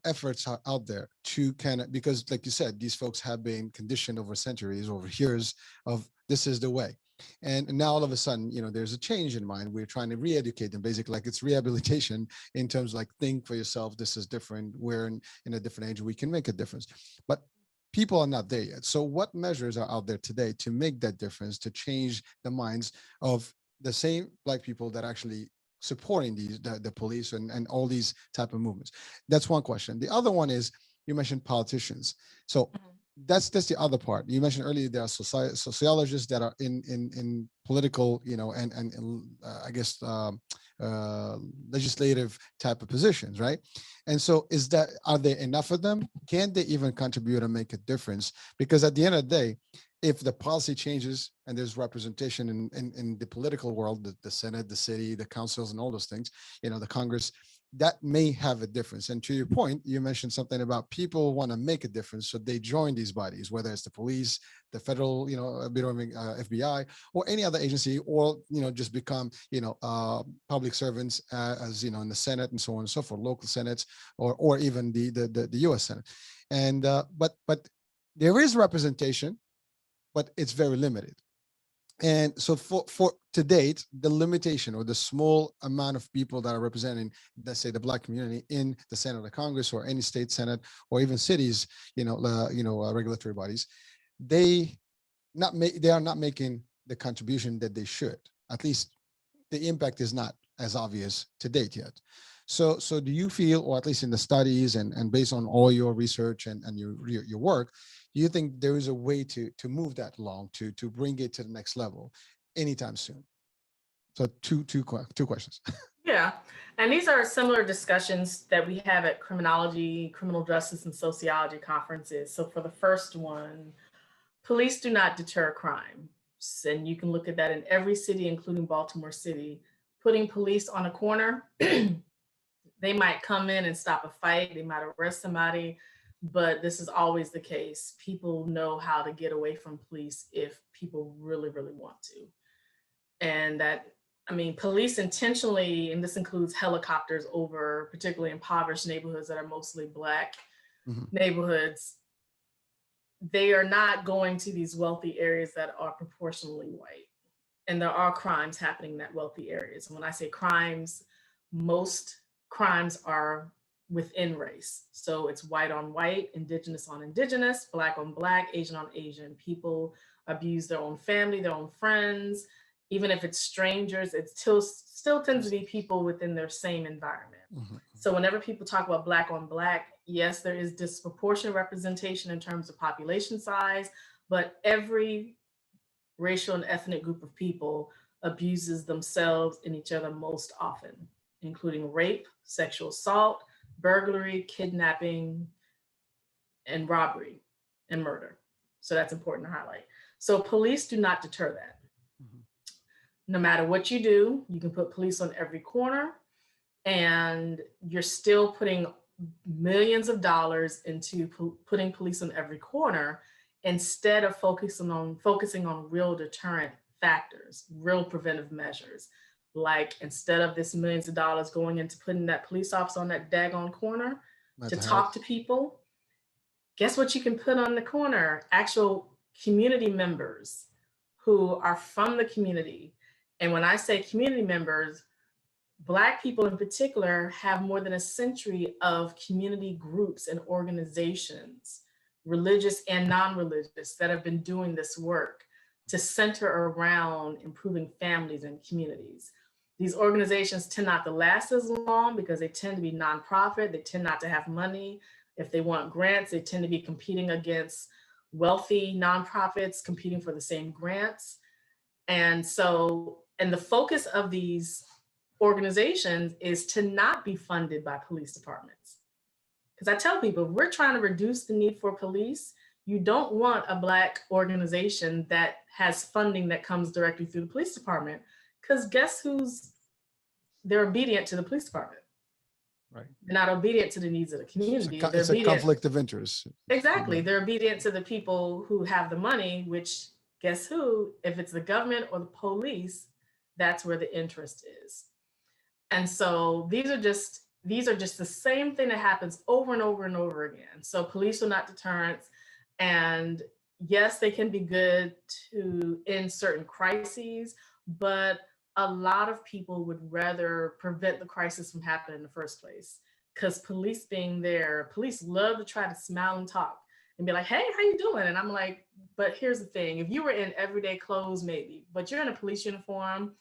[SPEAKER 2] efforts are out there to because like you said, these folks have been conditioned over centuries, over years of this is the way. And now all of a sudden, there's a change in mind. We're trying to re-educate them, basically, like it's rehabilitation in terms of like, think for yourself. This is different. We're in a different age. We can make a difference. But people are not there yet. So what measures are out there today to make that difference, to change the minds of the same Black people that actually supporting the police and all these type of movements? That's one question. The other one is, you mentioned politicians. So that's the other part. You mentioned earlier there are sociologists that are in political, and I guess legislative type of positions, right? And so, are there enough of them? Can they even contribute and make a difference? Because at the end of the day, if the policy changes and there's representation in the political world, the Senate, the city, the councils, and all those things, the Congress, that may have a difference. And to your point, you mentioned something about people want to make a difference, so they join these bodies, whether it's the police, the federal, FBI, or any other agency, or just become public servants, as in the Senate and so on and so forth, local senates, or even the U.S. Senate. And but there is representation, but it's very limited. And so for to date, the limitation or the small amount of people that are representing, let's say, the Black community in the Senate or Congress or any state Senate or even cities, regulatory bodies, they are not making the contribution that they should. At least the impact is not as obvious to date yet. So do you feel, or at least in the studies and based on all your research and your work, do you think there is a way to move that along, to bring it to the next level anytime soon? So two questions.
[SPEAKER 3] Yeah, and these are similar discussions that we have at criminology, criminal justice, and sociology conferences. So for the first one, police do not deter crime. And you can look at that in every city, including Baltimore City. Putting police on a corner, they might come in and stop a fight, they might arrest somebody, but this is always the case. People know how to get away from police if people really, really want to. And police intentionally, and this includes helicopters over particularly impoverished neighborhoods that are mostly Black neighborhoods. They are not going to these wealthy areas that are proportionally white. And there are crimes happening in that wealthy areas. And when I say crimes, most crimes are within race. So it's white on white, indigenous on indigenous, Black on Black, Asian on Asian. People abuse their own family, their own friends. Even if it's strangers, it still tends to be people within their same environment. So whenever people talk about Black on Black, yes, there is disproportionate representation in terms of population size, but every racial and ethnic group of people abuses themselves and each other most often, including rape, sexual assault, burglary, kidnapping, and robbery and murder. So that's important to highlight. So police do not deter that. No matter what you do, you can put police on every corner and you're still putting millions of dollars into putting police on every corner instead of focusing on real deterrent factors, real preventive measures. Like instead of this millions of dollars going into putting that police officer on that daggone corner to talk to people, guess what you can put on the corner? Actual community members who are from the community. And when I say community members, Black people in particular have more than a century of community groups and organizations, religious and non-religious, that have been doing this work to center around improving families and communities. These organizations tend not to last as long because they tend to be nonprofit. They tend not to have money. If they want grants, they tend to be competing against wealthy nonprofits competing for the same grants. And the focus of these organizations is to not be funded by police departments. Because I tell people, if we're trying to reduce the need for police, you don't want a Black organization that has funding that comes directly through the police department. Because guess they're obedient to the police department.
[SPEAKER 2] Right.
[SPEAKER 3] They're not obedient to the needs of the community.
[SPEAKER 2] It's a conflict of interest.
[SPEAKER 3] Exactly. They're obedient to the people who have the money, which guess who? If it's the government or the police, that's where the interest is. And so these are just the same thing that happens over and over and over again. So police are not deterrents. And yes, they can be good to end certain crises, but a lot of people would rather prevent the crisis from happening in the first place. Because police being there, police love to try to smile and talk and be like, hey, how you doing? And I'm like, but here's the thing. If you were in everyday clothes, maybe, but you're in a police uniform.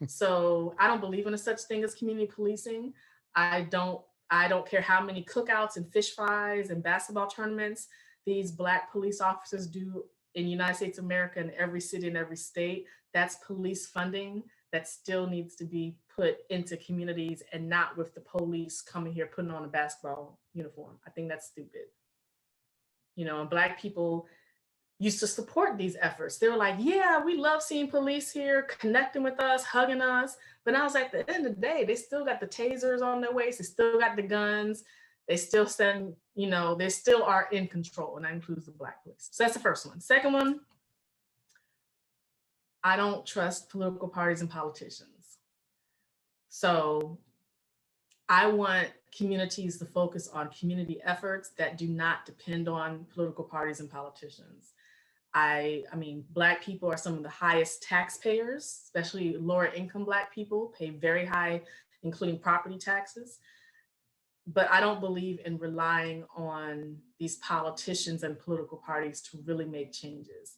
[SPEAKER 3] So I don't believe in a such thing as community policing. I don't care how many cookouts and fish fries and basketball tournaments these Black police officers do in the United States of America, in every city and every state, that's police funding that still needs to be put into communities, and not with the police coming here putting on a basketball uniform. I think that's stupid. And Black people used to support these efforts. They were like, yeah, we love seeing police here, connecting with us, hugging us. But I was like, at the end of the day, they still got the tasers on their waist. They still got the guns. They still send, they still are in control. And that includes the Black police. So that's the first one. Second one, I don't trust political parties and politicians. So I want communities to focus on community efforts that do not depend on political parties and politicians. I mean, Black people are some of the highest taxpayers, especially lower income Black people pay very high, including property taxes. But I don't believe in relying on these politicians and political parties to really make changes.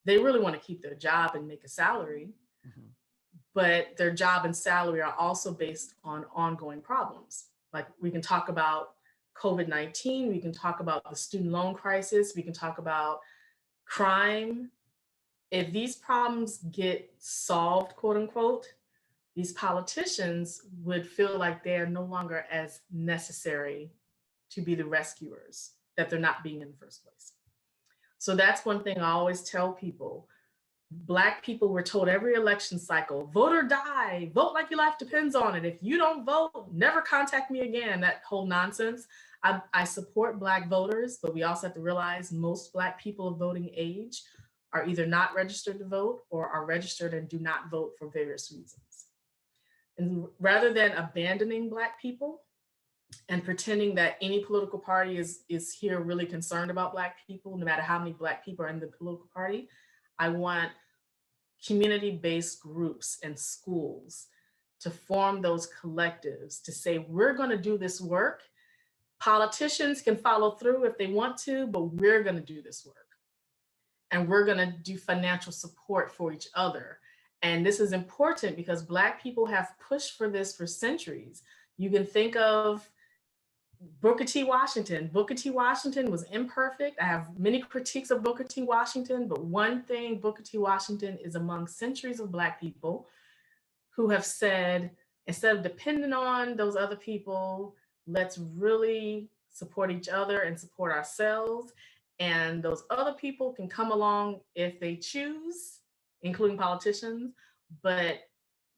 [SPEAKER 3] They really want to keep their job and make a salary, but their job and salary are also based on ongoing problems. Like, we can talk about COVID-19, we can talk about the student loan crisis, we can talk about crime. If these problems get solved, quote unquote, these politicians would feel like they are no longer as necessary to be the rescuers that they're not being in the first place. So that's one thing I always tell people. Black people were told every election cycle, vote or die, vote like your life depends on it. If you don't vote, never contact me again, that whole nonsense. I support Black voters, but we also have to realize most Black people of voting age are either not registered to vote or are registered and do not vote for various reasons. And rather than abandoning Black people and pretending that any political party is here really concerned about Black people, no matter how many Black people are in the political party, I want community-based groups and schools to form those collectives to say, we're going to do this work. Politicians can follow through if they want to, but we're going to do this work. And we're going to do financial support for each other. And this is important because Black people have pushed for this for centuries. You can think of Booker T. Washington. Booker T. Washington was imperfect. I have many critiques of Booker T. Washington, but one thing, Booker T. Washington is among centuries of Black people who have said, instead of depending on those other people, let's really support each other and support ourselves. And those other people can come along if they choose, including politicians. But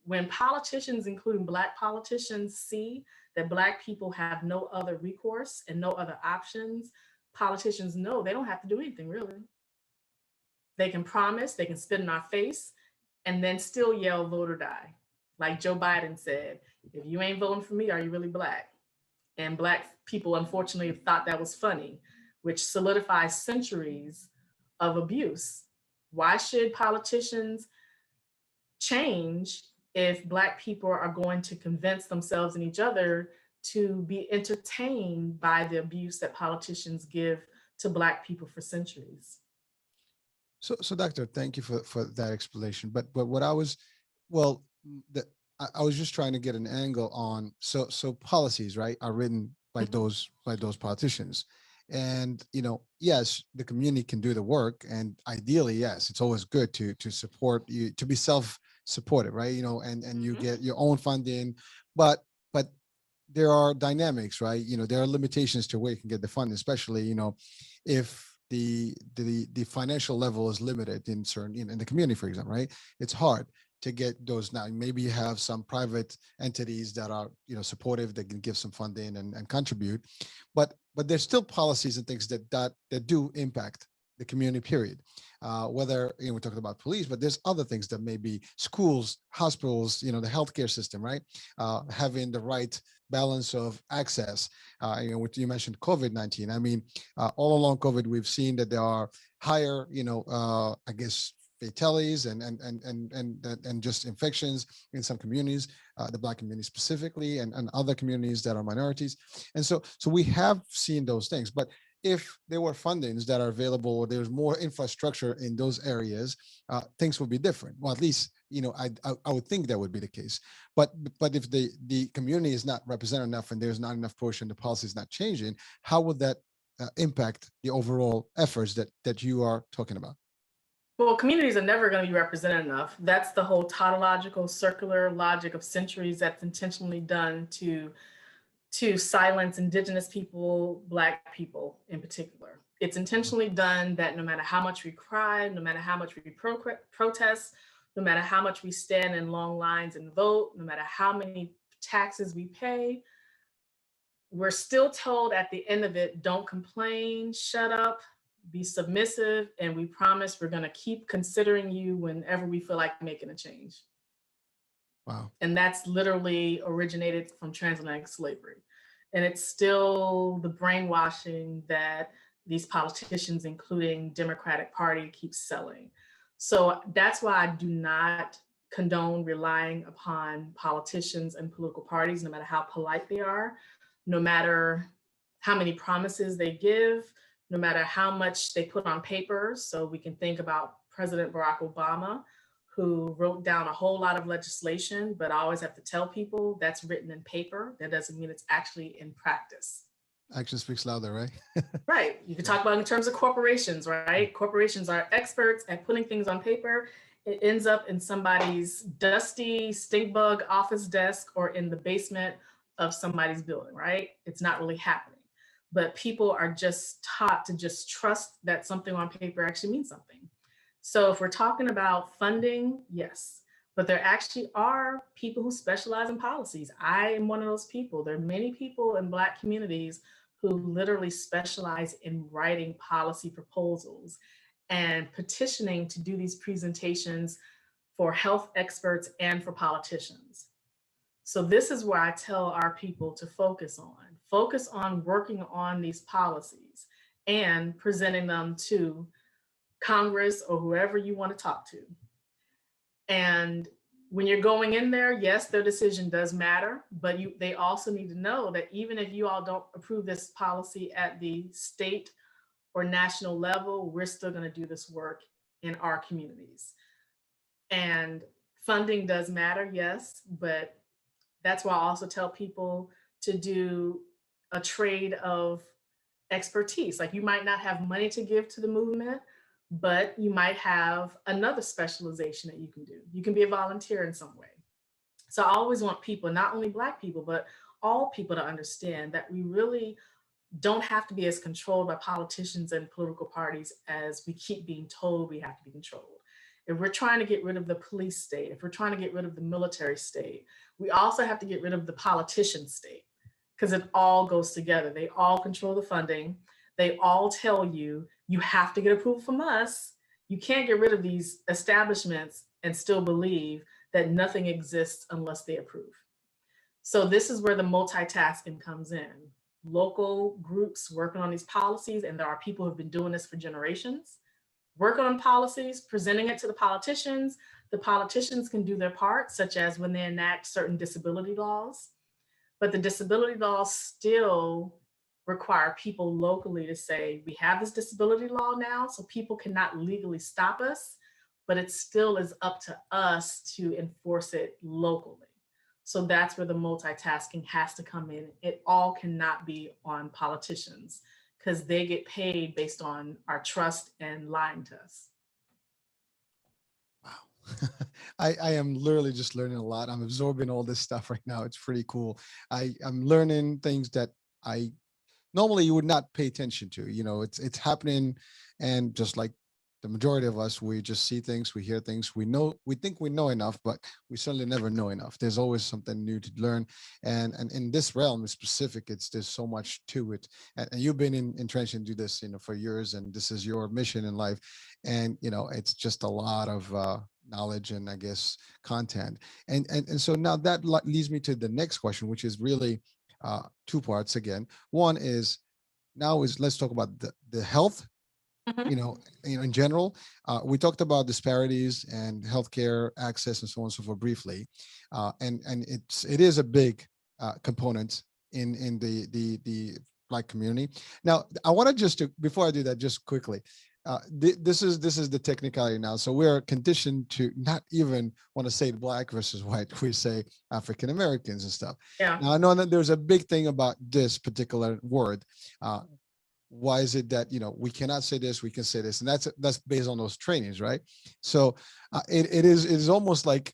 [SPEAKER 3] when politicians, including Black politicians, see that Black people have no other recourse and no other options, politicians know they don't have to do anything, really. They can promise, they can spit in our face, and then still yell, vote or die. Like Joe Biden said, if you ain't voting for me, are you really Black? And Black people, unfortunately, thought that was funny, which solidifies centuries of abuse. Why should politicians change if Black people are going to convince themselves and each other to be entertained by the abuse that politicians give to Black people for centuries?
[SPEAKER 2] So Doctor, thank you for that explanation. But what I was, well, I was just trying to get an angle on, so policies, right, are written by those politicians. And, yes, the community can do the work. And ideally, yes, it's always good to support you, to be self-supportive, right? And you get your own funding, but there are dynamics, right? There are limitations to where you can get the funding, especially, if the financial level is limited in certain, in the community, for example, right? It's hard to get those now. Maybe you have some private entities that are, supportive, that can give some funding and contribute, but there's still policies and things that do impact the community, period. Whether, we're talking about police, but there's other things that may be schools, hospitals, the healthcare system, right? Having the right balance of access. What you mentioned, COVID-19. I mean, all along COVID, we've seen that there are higher, I guess, fatalities and just infections in some communities, the Black community specifically, and other communities that are minorities. And so we have seen those things. But if there were fundings that are available, or there's more infrastructure in those areas, things would be different. Well, at least, I would think that would be the case. But if the community is not represented enough and there's not enough push and the policy is not changing, how would that impact the overall efforts that you are talking about?
[SPEAKER 3] Well, communities are never going to be represented enough. That's the whole tautological circular logic of centuries that's intentionally done to silence indigenous people, Black people in particular. It's intentionally done that no matter how much we cry, no matter how much we protest, no matter how much we stand in long lines and vote, no matter how many taxes we pay, we're still told at the end of it, don't complain, shut up, be submissive, and we promise we're going to keep considering you whenever we feel like making a change.
[SPEAKER 2] Wow.
[SPEAKER 3] And that's literally originated from transatlantic slavery. And it's still the brainwashing that these politicians, including Democratic Party, keep selling. So that's why I do not condone relying upon politicians and political parties, no matter how polite they are, no matter how many promises they give, no matter how much they put on paper. So we can think about President Barack Obama, who wrote down a whole lot of legislation, but I always have to tell people that's written in paper. That doesn't mean it's actually in practice.
[SPEAKER 2] Action speaks louder, right?
[SPEAKER 3] Right. You can talk about it in terms of corporations, right? Corporations are experts at putting things on paper. It ends up in somebody's dusty stink bug office desk or in the basement of somebody's building, right? It's not really happening. But people are just taught to just trust that something on paper actually means something. So if we're talking about funding, yes, but there actually are people who specialize in policies. I am one of those people. There are many people in Black communities who literally specialize in writing policy proposals and petitioning to do these presentations for health experts and for politicians. So this is where I tell our people to focus on working on these policies and presenting them to Congress or whoever you want to talk to. And when you're going in there, yes, their decision does matter, but they also need to know that even if you all don't approve this policy at the state or national level, we're still going to do this work in our communities. And funding does matter, yes, but that's why I also tell people to do a trade of expertise. Like you might not have money to give to the movement, but you might have another specialization that you can do. You can be a volunteer in some way. So I always want people, not only Black people, but all people to understand that we really don't have to be as controlled by politicians and political parties as we keep being told we have to be controlled. If we're trying to get rid of the police state, if we're trying to get rid of the military state, we also have to get rid of the politician state because it all goes together. They all control the funding. They all tell you, you have to get approval from us. You can't get rid of these establishments and still believe that nothing exists unless they approve. So this is where the multitasking comes in. Local groups working on these policies, and there are people who have been doing this for generations, working on policies, presenting it to the politicians. The politicians can do their part, such as when they enact certain disability laws, but the disability laws still require people locally to say, we have this disability law now, so people cannot legally stop us, but it still is up to us to enforce it locally. So that's where the multitasking has to come in. It all cannot be on politicians because they get paid based on our trust and lying to us.
[SPEAKER 2] Wow. I am literally just learning a lot. I'm absorbing all this stuff right now. It's pretty cool. I'm learning things that I normally you would not pay attention to. You know, it's happening, and just like the majority of us, we just see things, we hear things, we think we know enough, but we certainly never know enough. There's always something new to learn, and in this realm specific, there's so much to it. And you've been entrenched and do this, for years, and this is your mission in life, and it's just a lot of knowledge and I guess content, and so now that leads me to the next question, which is really two parts again. One is let's talk about the health. In general, we talked about disparities and healthcare access and so on and so forth briefly, and it is a big component in the Black community. Now, I want to before I do that, just quickly, this is the technicality now. So we're conditioned to not even want to say Black versus white. We say African Americans and stuff.
[SPEAKER 3] Yeah.
[SPEAKER 2] Now I know that there's a big thing about this particular word. why is it that, we cannot say this, we can say this, and that's based on those trainings, right? So it is almost like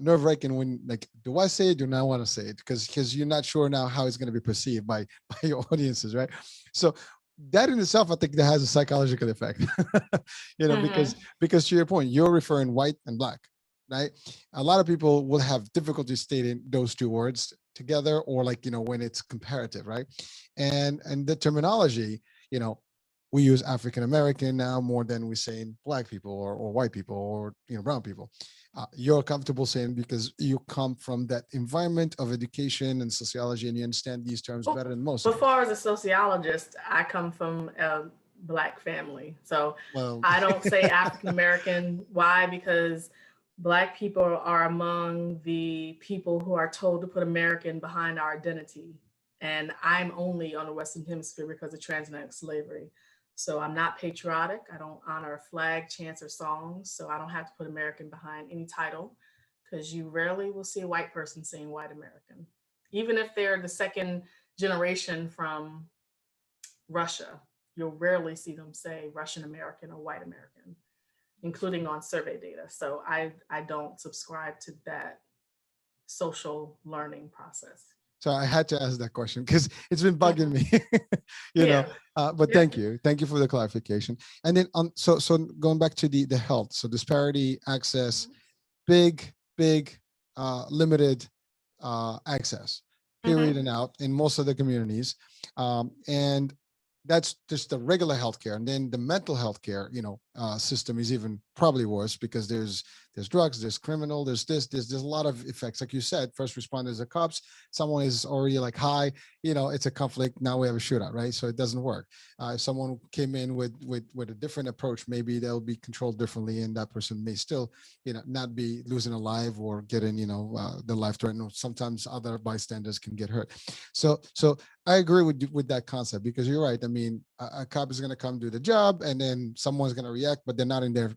[SPEAKER 2] nerve-wracking when, like, do I say it, do not want to say it, because you're not sure now how it's going to be perceived by by your audiences, right? So that in itself, I think that has a psychological effect.
[SPEAKER 3] Mm-hmm.
[SPEAKER 2] Because to your point, you're referring white and black, right? A lot of people will have difficulty stating those two words together, or, like, when it's comparative, right? And the terminology, you know we use African American now more than we say in black people, or white people, or brown people. You're comfortable saying, because you come from that environment of education and sociology, and you understand these terms
[SPEAKER 3] Well,
[SPEAKER 2] better than most of
[SPEAKER 3] but
[SPEAKER 2] us.
[SPEAKER 3] far as a sociologist, I come from a Black family. So
[SPEAKER 2] Well,
[SPEAKER 3] I don't say African American. Why? Because Black people are among the people who are told to put American behind our identity. And I'm only on the Western Hemisphere because of transatlantic slavery. So I'm not patriotic. I don't honor a flag, chants, or songs. So I don't have to put American behind any title, because you rarely will see a white person saying white American, even if they're the second generation from Russia. You'll rarely see them say Russian American or white American, including on survey data. So I don't subscribe to that social learning process.
[SPEAKER 2] so I had to ask that question because it's been bugging
[SPEAKER 3] Hmm.
[SPEAKER 2] me. you know.
[SPEAKER 3] Yeah.
[SPEAKER 2] But
[SPEAKER 3] Yep.
[SPEAKER 2] thank you for the clarification. And then, so going back to the health, so disparity, access, big, limited access, period,
[SPEAKER 3] Hmm.
[SPEAKER 2] and out in most of the communities. And that's just the regular healthcare. And then the mental health care, system is even probably worse, because there's drugs, there's criminal, there's a lot of effects. Like you said, first responders are cops. Someone is already like high, it's a conflict. Now we have a shootout, right? So it doesn't work. If someone came in with a different approach, maybe they'll be controlled differently, and that person may still, not be losing a life or getting, the life threatened. Sometimes other bystanders can get hurt. So I agree with that concept, because you're right. I mean, a cop is going to come do the job, and then someone's going to react, but they're not in their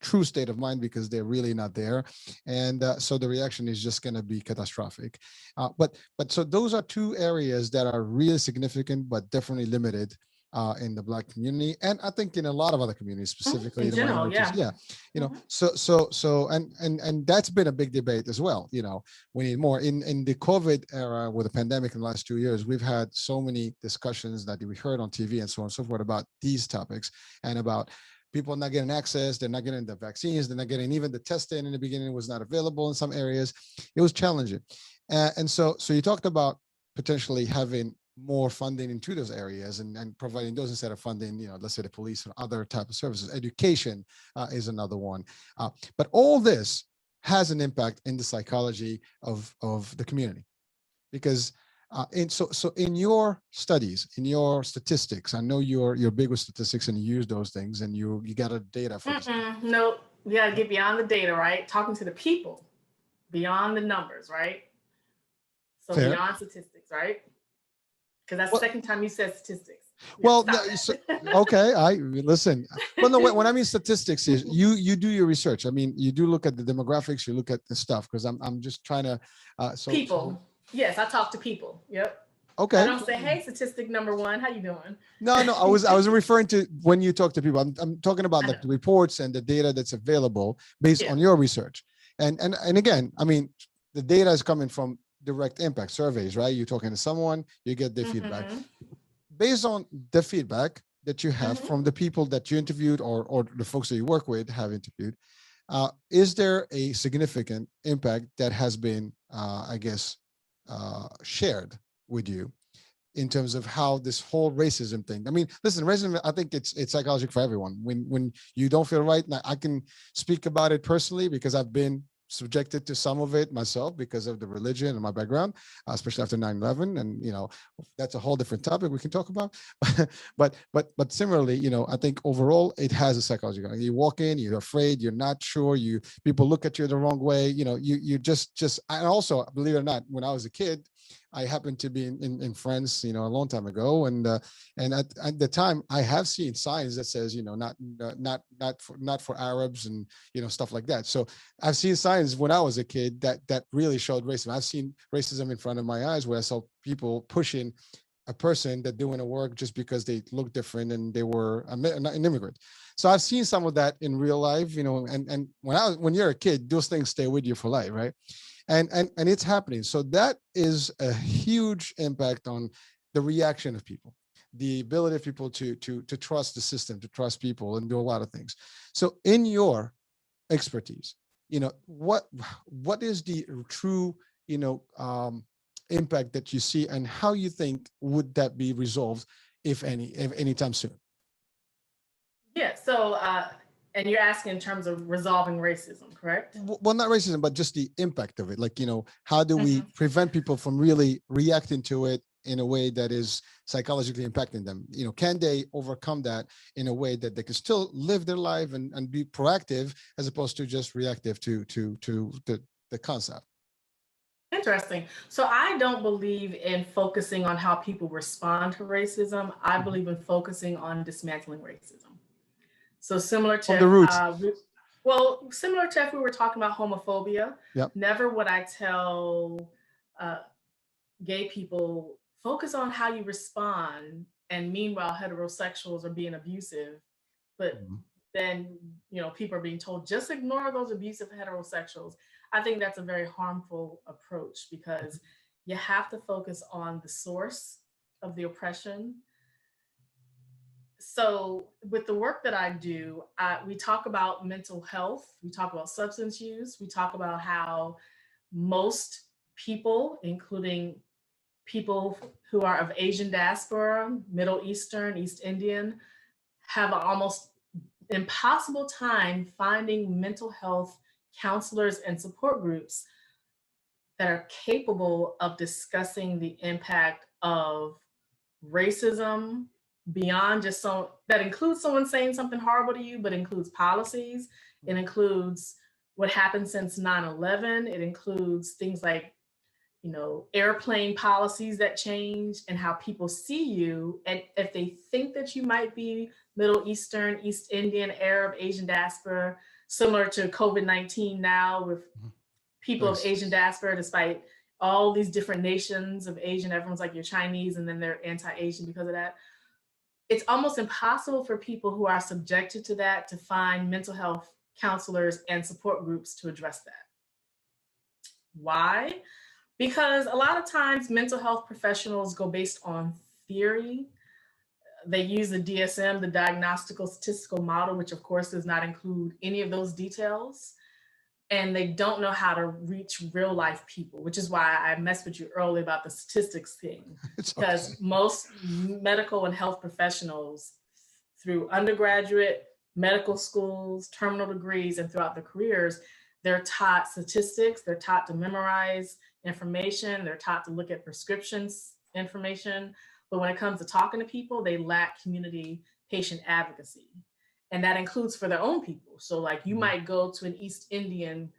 [SPEAKER 2] true state of mind, because they're really not there, and so the reaction is just going to be catastrophic. But so those are two areas that are really significant, but definitely limited. In the Black community, and I think in a lot of other communities, specifically
[SPEAKER 3] In
[SPEAKER 2] the
[SPEAKER 3] general,
[SPEAKER 2] minorities.
[SPEAKER 3] yeah.
[SPEAKER 2] Yeah,
[SPEAKER 3] Hmm.
[SPEAKER 2] so and that's been a big debate as well. We need more in the COVID era with the pandemic in the last 2 years. We've had so many discussions that we heard on TV and so on and so forth about these topics, and about people not getting access, they're not getting the vaccines, they're not getting, even the testing in the beginning was not available in some areas. It was challenging. And so you talked about potentially having more funding into those areas, and providing those instead of funding, let's say the police and other type of services. Education is another one. But all this has an impact in the psychology of the community, because so in your studies, in your statistics, I know you're big with statistics and you use those things, and you got a data for this.
[SPEAKER 3] No, we got to get beyond the data, right? Talking to the people, beyond the numbers, right? So
[SPEAKER 2] Fair.
[SPEAKER 3] beyond statistics, right? Because that's the
[SPEAKER 2] Well,
[SPEAKER 3] second time you said statistics. We have to
[SPEAKER 2] well, no,
[SPEAKER 3] stop
[SPEAKER 2] so,
[SPEAKER 3] that.
[SPEAKER 2] okay. I listen. Well, no. When I mean statistics, is you do your research. I mean, you do look at the demographics. You look at the stuff, because I'm just trying to. So
[SPEAKER 3] People. Yes, I talk to people. Yep. I
[SPEAKER 2] okay.
[SPEAKER 3] don't say, "Hey, statistic number one, how you
[SPEAKER 2] No. I was
[SPEAKER 3] doing?"
[SPEAKER 2] referring to when you talk to people. I'm talking about
[SPEAKER 3] I
[SPEAKER 2] like
[SPEAKER 3] know.
[SPEAKER 2] the reports and the data that's available based
[SPEAKER 3] Yeah.
[SPEAKER 2] on your research. And again, I mean, the data is coming from direct impact surveys, right? You're talking to someone, you get their feedback.
[SPEAKER 3] Mm-hmm.
[SPEAKER 2] Based on the feedback that you have
[SPEAKER 3] Mm-hmm.
[SPEAKER 2] from the people that you interviewed, or the folks that you work with have interviewed, is there a significant impact that has been, I guess, shared with you in terms of how this whole racism thing? I mean, listen, racism, I think it's psychological for everyone. When you don't feel right, now, I can speak about it personally because I've been subjected to some of it myself because of the religion and my background, especially after 9/11. And that's a whole different topic we can talk about. But similarly, I think overall it has a psychological. You walk in, you're afraid, you're not sure, people look at you the wrong way. You just. And also, believe it or not, when I was a kid, I happened to be in France, a long time ago, and at the time, I have seen signs that says, not for Arabs, and stuff like that. So I've seen signs when I was a kid that really showed racism. I've seen racism in front of my eyes, where I saw people pushing a person that didn't want to work just because they look different and they were an immigrant. So I've seen some of that in real life, you know, and when you're a kid, those things stay with you for life, right? And it's happening. So that is a huge impact on the reaction of people, the ability of people to trust the system, to trust people, and do a lot of things. So in your expertise, you know, what is the true, you know, impact that you see, and how you think would that be resolved, if anytime soon?
[SPEAKER 3] Yeah. So, and you're asking in terms of resolving racism, correct?
[SPEAKER 2] Well, not racism, but just the impact of it. Like, you know, how do we
[SPEAKER 3] Mhm.
[SPEAKER 2] prevent people from really reacting to it in a way that is psychologically impacting them? You know, can they overcome that in a way that they can still live their life and be proactive, as opposed to just reactive to the concept?
[SPEAKER 3] Interesting. So I don't believe in focusing on how people respond to racism. I
[SPEAKER 2] Mhm.
[SPEAKER 3] believe in focusing on dismantling racism. So similar
[SPEAKER 2] From
[SPEAKER 3] to,
[SPEAKER 2] the roots.
[SPEAKER 3] similar to if we were talking about homophobia,
[SPEAKER 2] Yep.
[SPEAKER 3] never would I tell uh, gay people focus on how you respond, and meanwhile heterosexuals are being abusive, but
[SPEAKER 2] Mhm.
[SPEAKER 3] then people are being told just ignore those abusive heterosexuals. I think that's a very harmful approach, because you have to focus on the source of the oppression. So with the work that I do, we talk about mental health, we talk about substance use, we talk about how most people, including people who are of Asian diaspora, Middle Eastern, East Indian, have an almost impossible time finding mental health counselors and support groups that are capable of discussing the impact of racism beyond just so that includes someone saying something horrible to you, but includes policies. It includes what happened since 9/11. It includes things like airplane policies that change, and how people see you. And if they think that you might be Middle Eastern, East Indian, Arab, Asian diaspora, similar to COVID-19 now, with
[SPEAKER 2] Mhm.
[SPEAKER 3] people of
[SPEAKER 2] Nice.
[SPEAKER 3] Asian diaspora, despite all these different nations of Asian, everyone's like, you're Chinese, and then they're anti-Asian because of that. It's almost impossible for people who are subjected to that to find mental health counselors and support groups to address that. Why? Because a lot of times mental health professionals go based on theory. They use the DSM, the diagnostical statistical model, which of course does not include any of those details. And they don't know how to reach real life people, which is why I messed with you earlier about the statistics thing.
[SPEAKER 2] It's okay.
[SPEAKER 3] Because most medical and health professionals, through undergraduate, medical schools, terminal degrees, and throughout their careers, they're taught statistics, they're taught to memorize information, they're taught to look at prescriptions information. But when it comes to talking to people, they lack community patient advocacy. And that includes for their own people. So, like, you
[SPEAKER 2] Mhm.
[SPEAKER 3] might go to an East Indian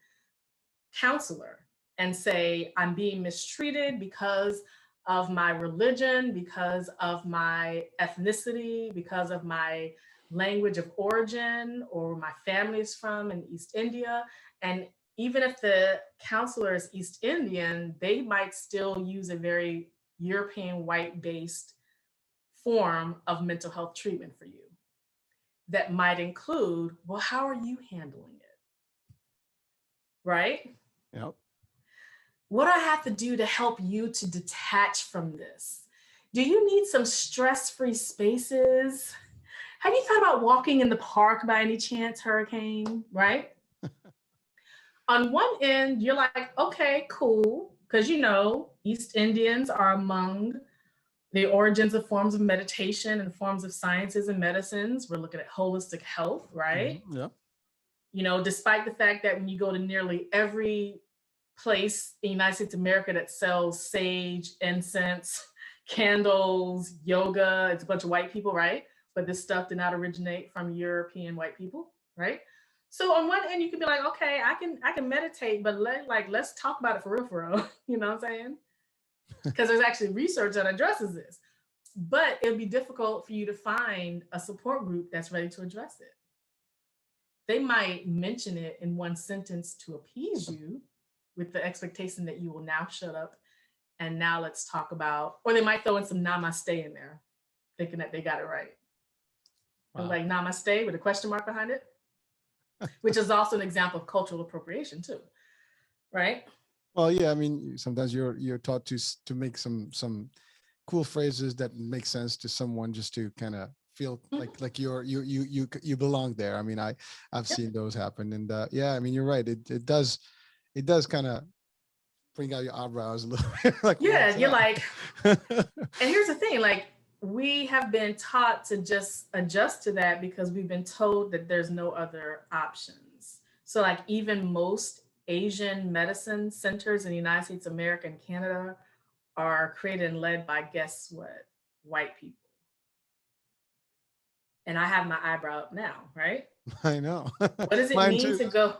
[SPEAKER 3] counselor and say, I'm being mistreated because of my religion, because of my ethnicity, because of my language of origin, or where my family is from in East India. And even if the counselor is East Indian, they might still use a very European white based form of mental health treatment for you that might include, well, how are you handling it? Right?
[SPEAKER 2] Yep.
[SPEAKER 3] What do I have to do to help you to detach from this? Do you need some stress free spaces? Have you thought about walking in the park by any chance, Hurricane? Right? On one end, you're like, okay, cool. Because East Indians are among the origins of forms of meditation and forms of sciences and medicines. We're looking at holistic health, right?
[SPEAKER 2] Mhm. Yep.
[SPEAKER 3] Despite the fact that when you go to nearly every place in the United States of America that sells sage, incense, candles, yoga, it's a bunch of white people, right? But this stuff did not originate from European white people, right? So on one end, you can be like, okay, I can meditate, but let's talk about it for real. You know what I'm saying? Because there's actually research that addresses this. But it'll be difficult for you to find a support group that's ready to address it. They might mention it in one sentence to appease you, with the expectation that you will now shut up And now let's talk about, or they might throw in some namaste in there, thinking that they got it right.
[SPEAKER 2] Wow.
[SPEAKER 3] Like namaste with a question mark behind it, which is also an example of cultural appropriation too, right?
[SPEAKER 2] Well, yeah, I mean, sometimes you're taught to make some cool phrases that make sense to someone just to kind of feel like you belong there. I mean, I've seen those happen, and yeah, I mean, you're right. It does kind of bring out your eyebrows a little bit. Like,
[SPEAKER 3] yeah,
[SPEAKER 2] what's
[SPEAKER 3] you're
[SPEAKER 2] up?
[SPEAKER 3] like, and here's the thing, like we have been taught to just adjust to that because we've been told that there's no other options. So like even most Asian medicine centers in the United States of America and Canada are created and led by, guess what, white people. And I have my eyebrow up now, right?
[SPEAKER 2] I know.
[SPEAKER 3] What does it
[SPEAKER 2] Mine
[SPEAKER 3] mean
[SPEAKER 2] too.
[SPEAKER 3] to go?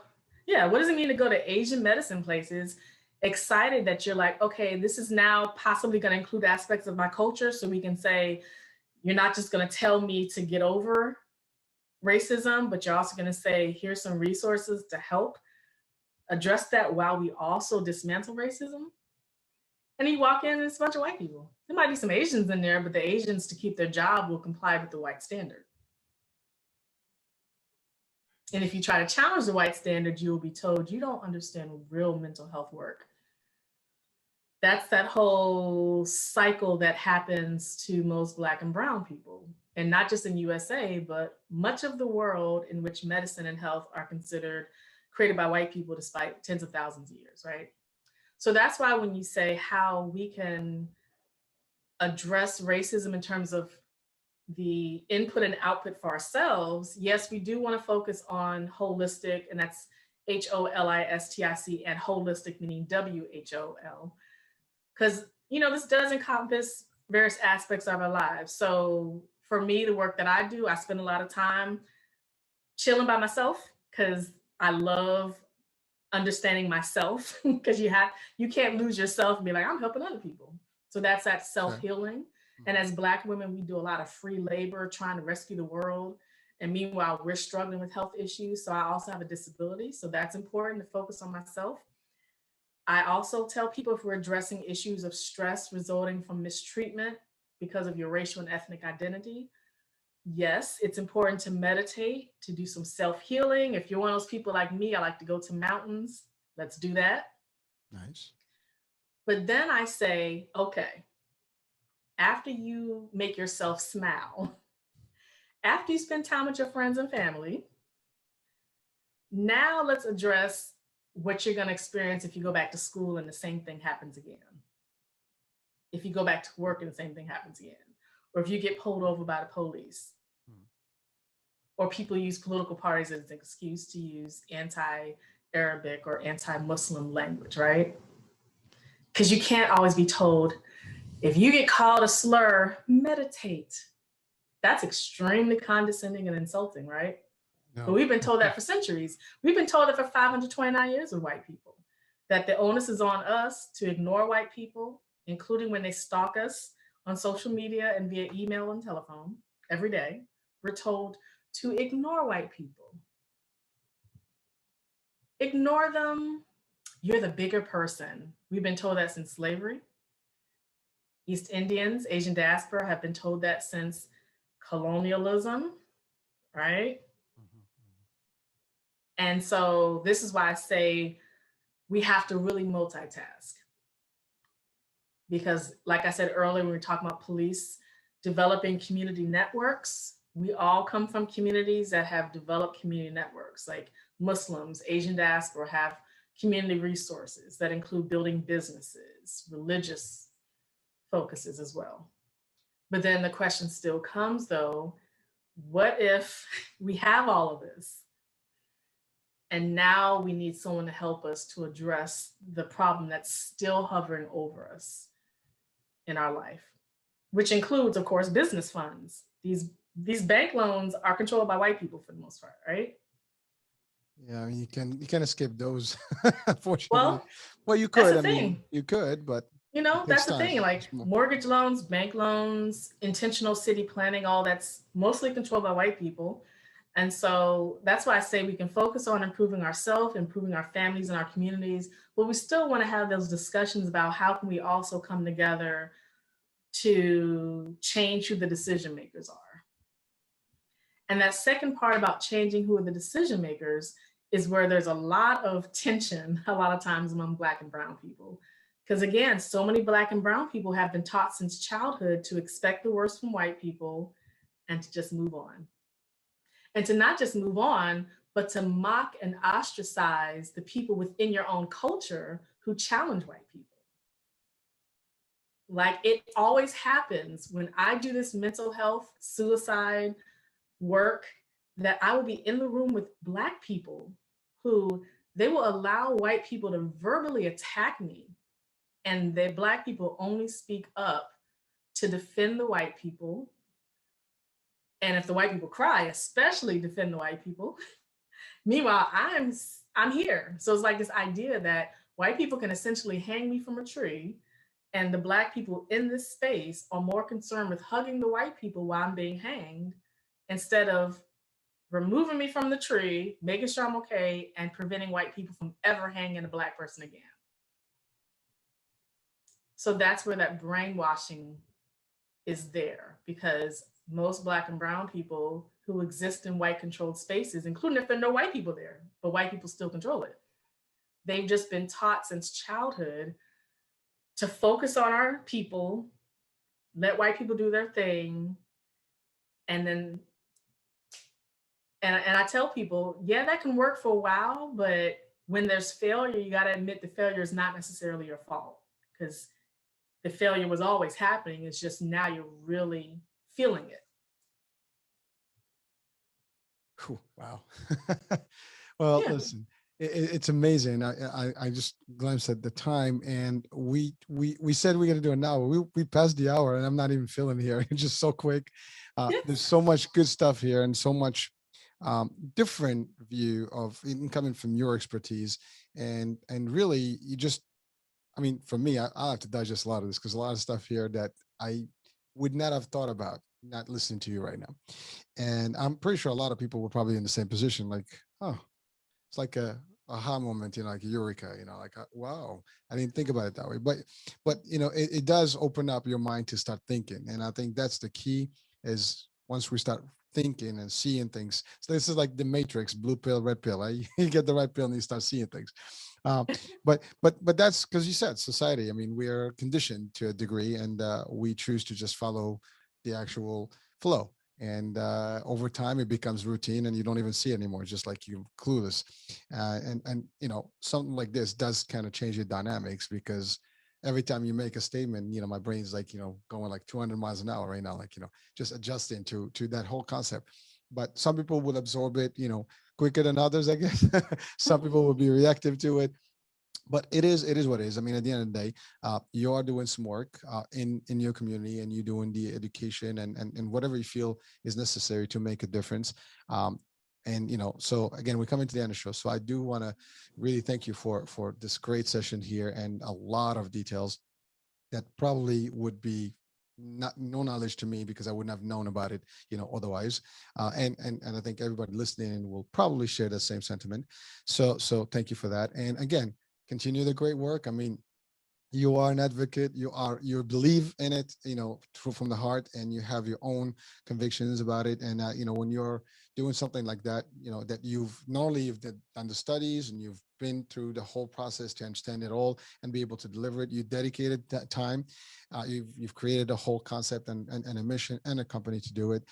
[SPEAKER 3] Yeah, what does it mean to go to Asian medicine places? Excited that you're like, okay, this is now possibly going to include aspects of my culture. So we can say, you're not just going to tell me to get over racism, but you're also going to say, here's some resources to help address that while we also dismantle racism. And you walk in and it's a bunch of white people. There might be some Asians in there, but the Asians, to keep their job, will comply with the white standard. And if you try to challenge the white standard, you will be told you don't understand real mental health work. That's that whole cycle that happens to most Black and brown people. And not just in USA, but much of the world in which medicine and health are considered created by white people despite tens of thousands of years, right? So that's why when you say how we can address racism in terms of the input and output for ourselves, yes, we do want to focus on holistic, and that's HOLISTIC, and holistic meaning WHOL, because this does encompass various aspects of our lives. So for me, the work that I do, I spend a lot of time chilling by myself because I love understanding myself, because you can't lose yourself and be like, I'm helping other people. So that's that self-healing. And as Black women, we do a lot of free labor trying to rescue the world. And meanwhile, we're struggling with health issues. So I also have a disability. So that's important to focus on myself. I also tell people, if we're addressing issues of stress resulting from mistreatment because of your racial and ethnic identity, yes, it's important to meditate, to do some self-healing. If you're one of those people like me, I like to go to mountains. Let's do that.
[SPEAKER 2] Nice.
[SPEAKER 3] But then I say, okay, after you make yourself smile, after you spend time with your friends and family, now let's address what you're going to experience if you go back to school and the same thing happens again. If you go back to work and the same thing happens again. Or if you get pulled over by the police. Or people use political parties as an excuse to use anti-Arabic or anti-Muslim language, right? Because you can't always be told, if you get called a slur, meditate. That's extremely condescending and insulting, right? No. But we've been told that for centuries. We've been told that for 529 years with white people, that the onus is on us to ignore white people, including when they stalk us on social media and via email and telephone every day. We're told to ignore white people. Ignore them. You're the bigger person. We've been told that since slavery. East Indians, Asian diaspora have been told that since colonialism, right? And so this is why I say we have to really multitask. Because like I said earlier, when we were talking about police developing community networks, we all come from communities that have developed community networks, like Muslims, Asian diaspora have community resources that include building businesses, religious focuses as well. But then the question still comes though, what if we have all of this? And now we need someone to help us to address the problem that's still hovering over us in our life, which includes, of course, business funds. These bank loans are controlled by white people for the most part, right?
[SPEAKER 2] Yeah, I mean, you can escape those, unfortunately. Well, you
[SPEAKER 3] that's
[SPEAKER 2] could.
[SPEAKER 3] the thing.
[SPEAKER 2] You could, but
[SPEAKER 3] that's the thing. Like mortgage loans, bank loans, intentional city planning, all that's mostly controlled by white people. And so that's why I say we can focus on improving ourselves, improving our families and our communities, but we still want to have those discussions about how can we also come together to change who the decision makers are. And that second part about changing who are the decision makers is where there's a lot of tension a lot of times among Black and Brown people. Because again, so many Black and Brown people have been taught since childhood to expect the worst from white people and to just move on. And to not just move on, but to mock and ostracize the people within your own culture who challenge white people. Like it always happens when I do this mental health, suicide work, that I will be in the room with Black people who they will allow white people to verbally attack me. And the Black people only speak up to defend the white people. And if the white people cry, especially defend the white people. Meanwhile, I'm here. So it's like this idea that white people can essentially hang me from a tree, and the Black people in this space are more concerned with hugging the white people while I'm being hanged instead of removing me from the tree, making sure I'm okay, and preventing white people from ever hanging a Black person again. So that's where that brainwashing is there, because most Black and Brown people who exist in white controlled spaces, including if there are no white people there, but white people still control it, they've just been taught since childhood to focus on our people, let white people do their thing, and then and I tell people, yeah, that can work for a while, but when there's failure, you got to admit the failure is not necessarily your fault, because the failure was always happening. It's just now you're really feeling it.
[SPEAKER 2] Wow. Well,
[SPEAKER 3] Yeah.
[SPEAKER 2] listen, it's amazing. I just glanced at the time, and we said we're gonna do an hour. We passed the hour, and I'm not even feeling here. It's just so quick. There's so much good stuff here, and so much different view of coming from your expertise, and really, you just, I mean, for me, I have to digest a lot of this because a lot of stuff here that I would not have thought about not listening to you right now. And I'm pretty sure a lot of people were probably in the same position, like, oh, it's like a aha moment, like eureka, like, wow, I didn't think about it that way. But it does open up your mind to start thinking. And I think that's the key, is once we start thinking and seeing things. So this is like the Matrix, blue pill, red pill, right? You get the right pill and you start seeing things. But that's because you said society. I mean, we are conditioned to a degree, and we choose to just follow the actual flow. And over time, it becomes routine, and you don't even see it anymore. Just like you clueless, and something like this does kind of change the dynamics, because every time you make a statement, my brain's like going like 200 miles an hour right now, like just adjusting to that whole concept. But some people will absorb it, quicker than others, I guess. Some people will be reactive to it, but it is what it is. I mean, at the end of the day, you are doing some work in your community, and you're doing the education and whatever you feel is necessary to make a difference. And so again, we come into the end of the show. So I do want to really thank you for this great session here, and a lot of details that probably would be not no knowledge to me, because I wouldn't have known about it, otherwise. And I think everybody listening will probably share the same sentiment. So thank you for that. And again, continue the great work. I mean, you are an advocate, you believe in it, from the heart, and you have your own convictions about it. And when you're doing something like that, that you've not only you've done the studies, and you've been through the whole process to understand it all and be able to deliver it, you dedicated that time. You've created a whole concept and a mission and a company to do it.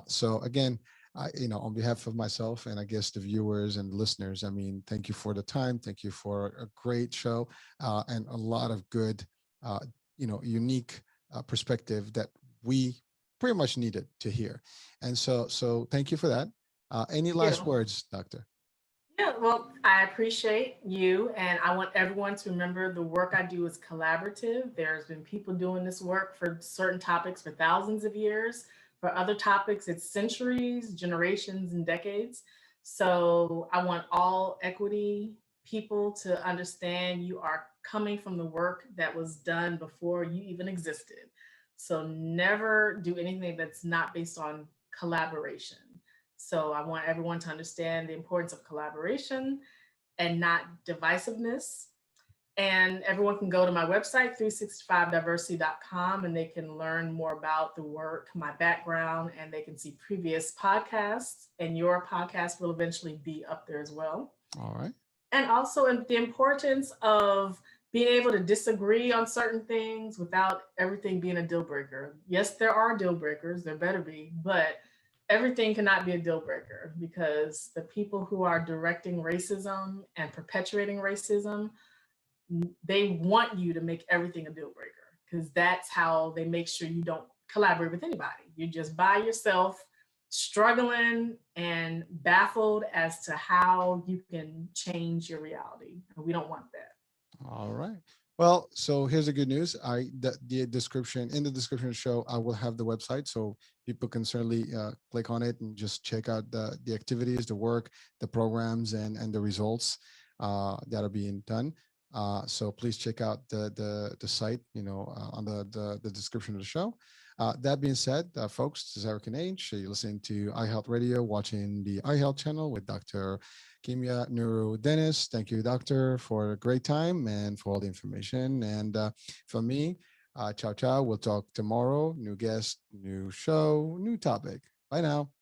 [SPEAKER 2] So again, on behalf of myself, and I guess the viewers and listeners, I mean, thank you for the time. Thank you for a great show, and a lot of good, unique perspective that we pretty much needed to hear. And so thank you for that. Any last words, Doctor?
[SPEAKER 3] Yeah, well, I appreciate you, and I want everyone to remember the work I do is collaborative. There's been people doing this work for certain topics for thousands of years. For other topics, it's centuries, generations, and decades. So I want all equity people to understand you are coming from the work that was done before you even existed. So never do anything that's not based on collaboration. So I want everyone to understand the importance of collaboration and not divisiveness. And everyone can go to my website, 365diversity.com, and they can learn more about the work, my background, and they can see previous podcasts. And your podcast will eventually be up there as well.
[SPEAKER 2] All right.
[SPEAKER 3] And also the importance of being able to disagree on certain things without everything being a deal breaker. Yes, there are deal breakers, there better be, but everything cannot be a deal breaker, because the people who are directing racism and perpetuating racism, they want you to make everything a deal breaker, because that's how they make sure you don't collaborate with anybody. You're just by yourself, struggling and baffled as to how you can change your reality. And we don't want that.
[SPEAKER 2] All right. Well, so here's the good news. The description, in the description of the show, I will have the website, so people can certainly click on it and just check out the activities, the work, the programs, and the results that are being done. So please check out the site, on the description of the show. That being said, folks, this is Eric and Age. You're listening to iHealth Radio, watching the iHealth channel with Dr. Kimya, Nuru, Dennis. Thank you, doctor, for a great time and for all the information. And for me, ciao, ciao. We'll talk tomorrow. New guest, new show, new topic. Bye now.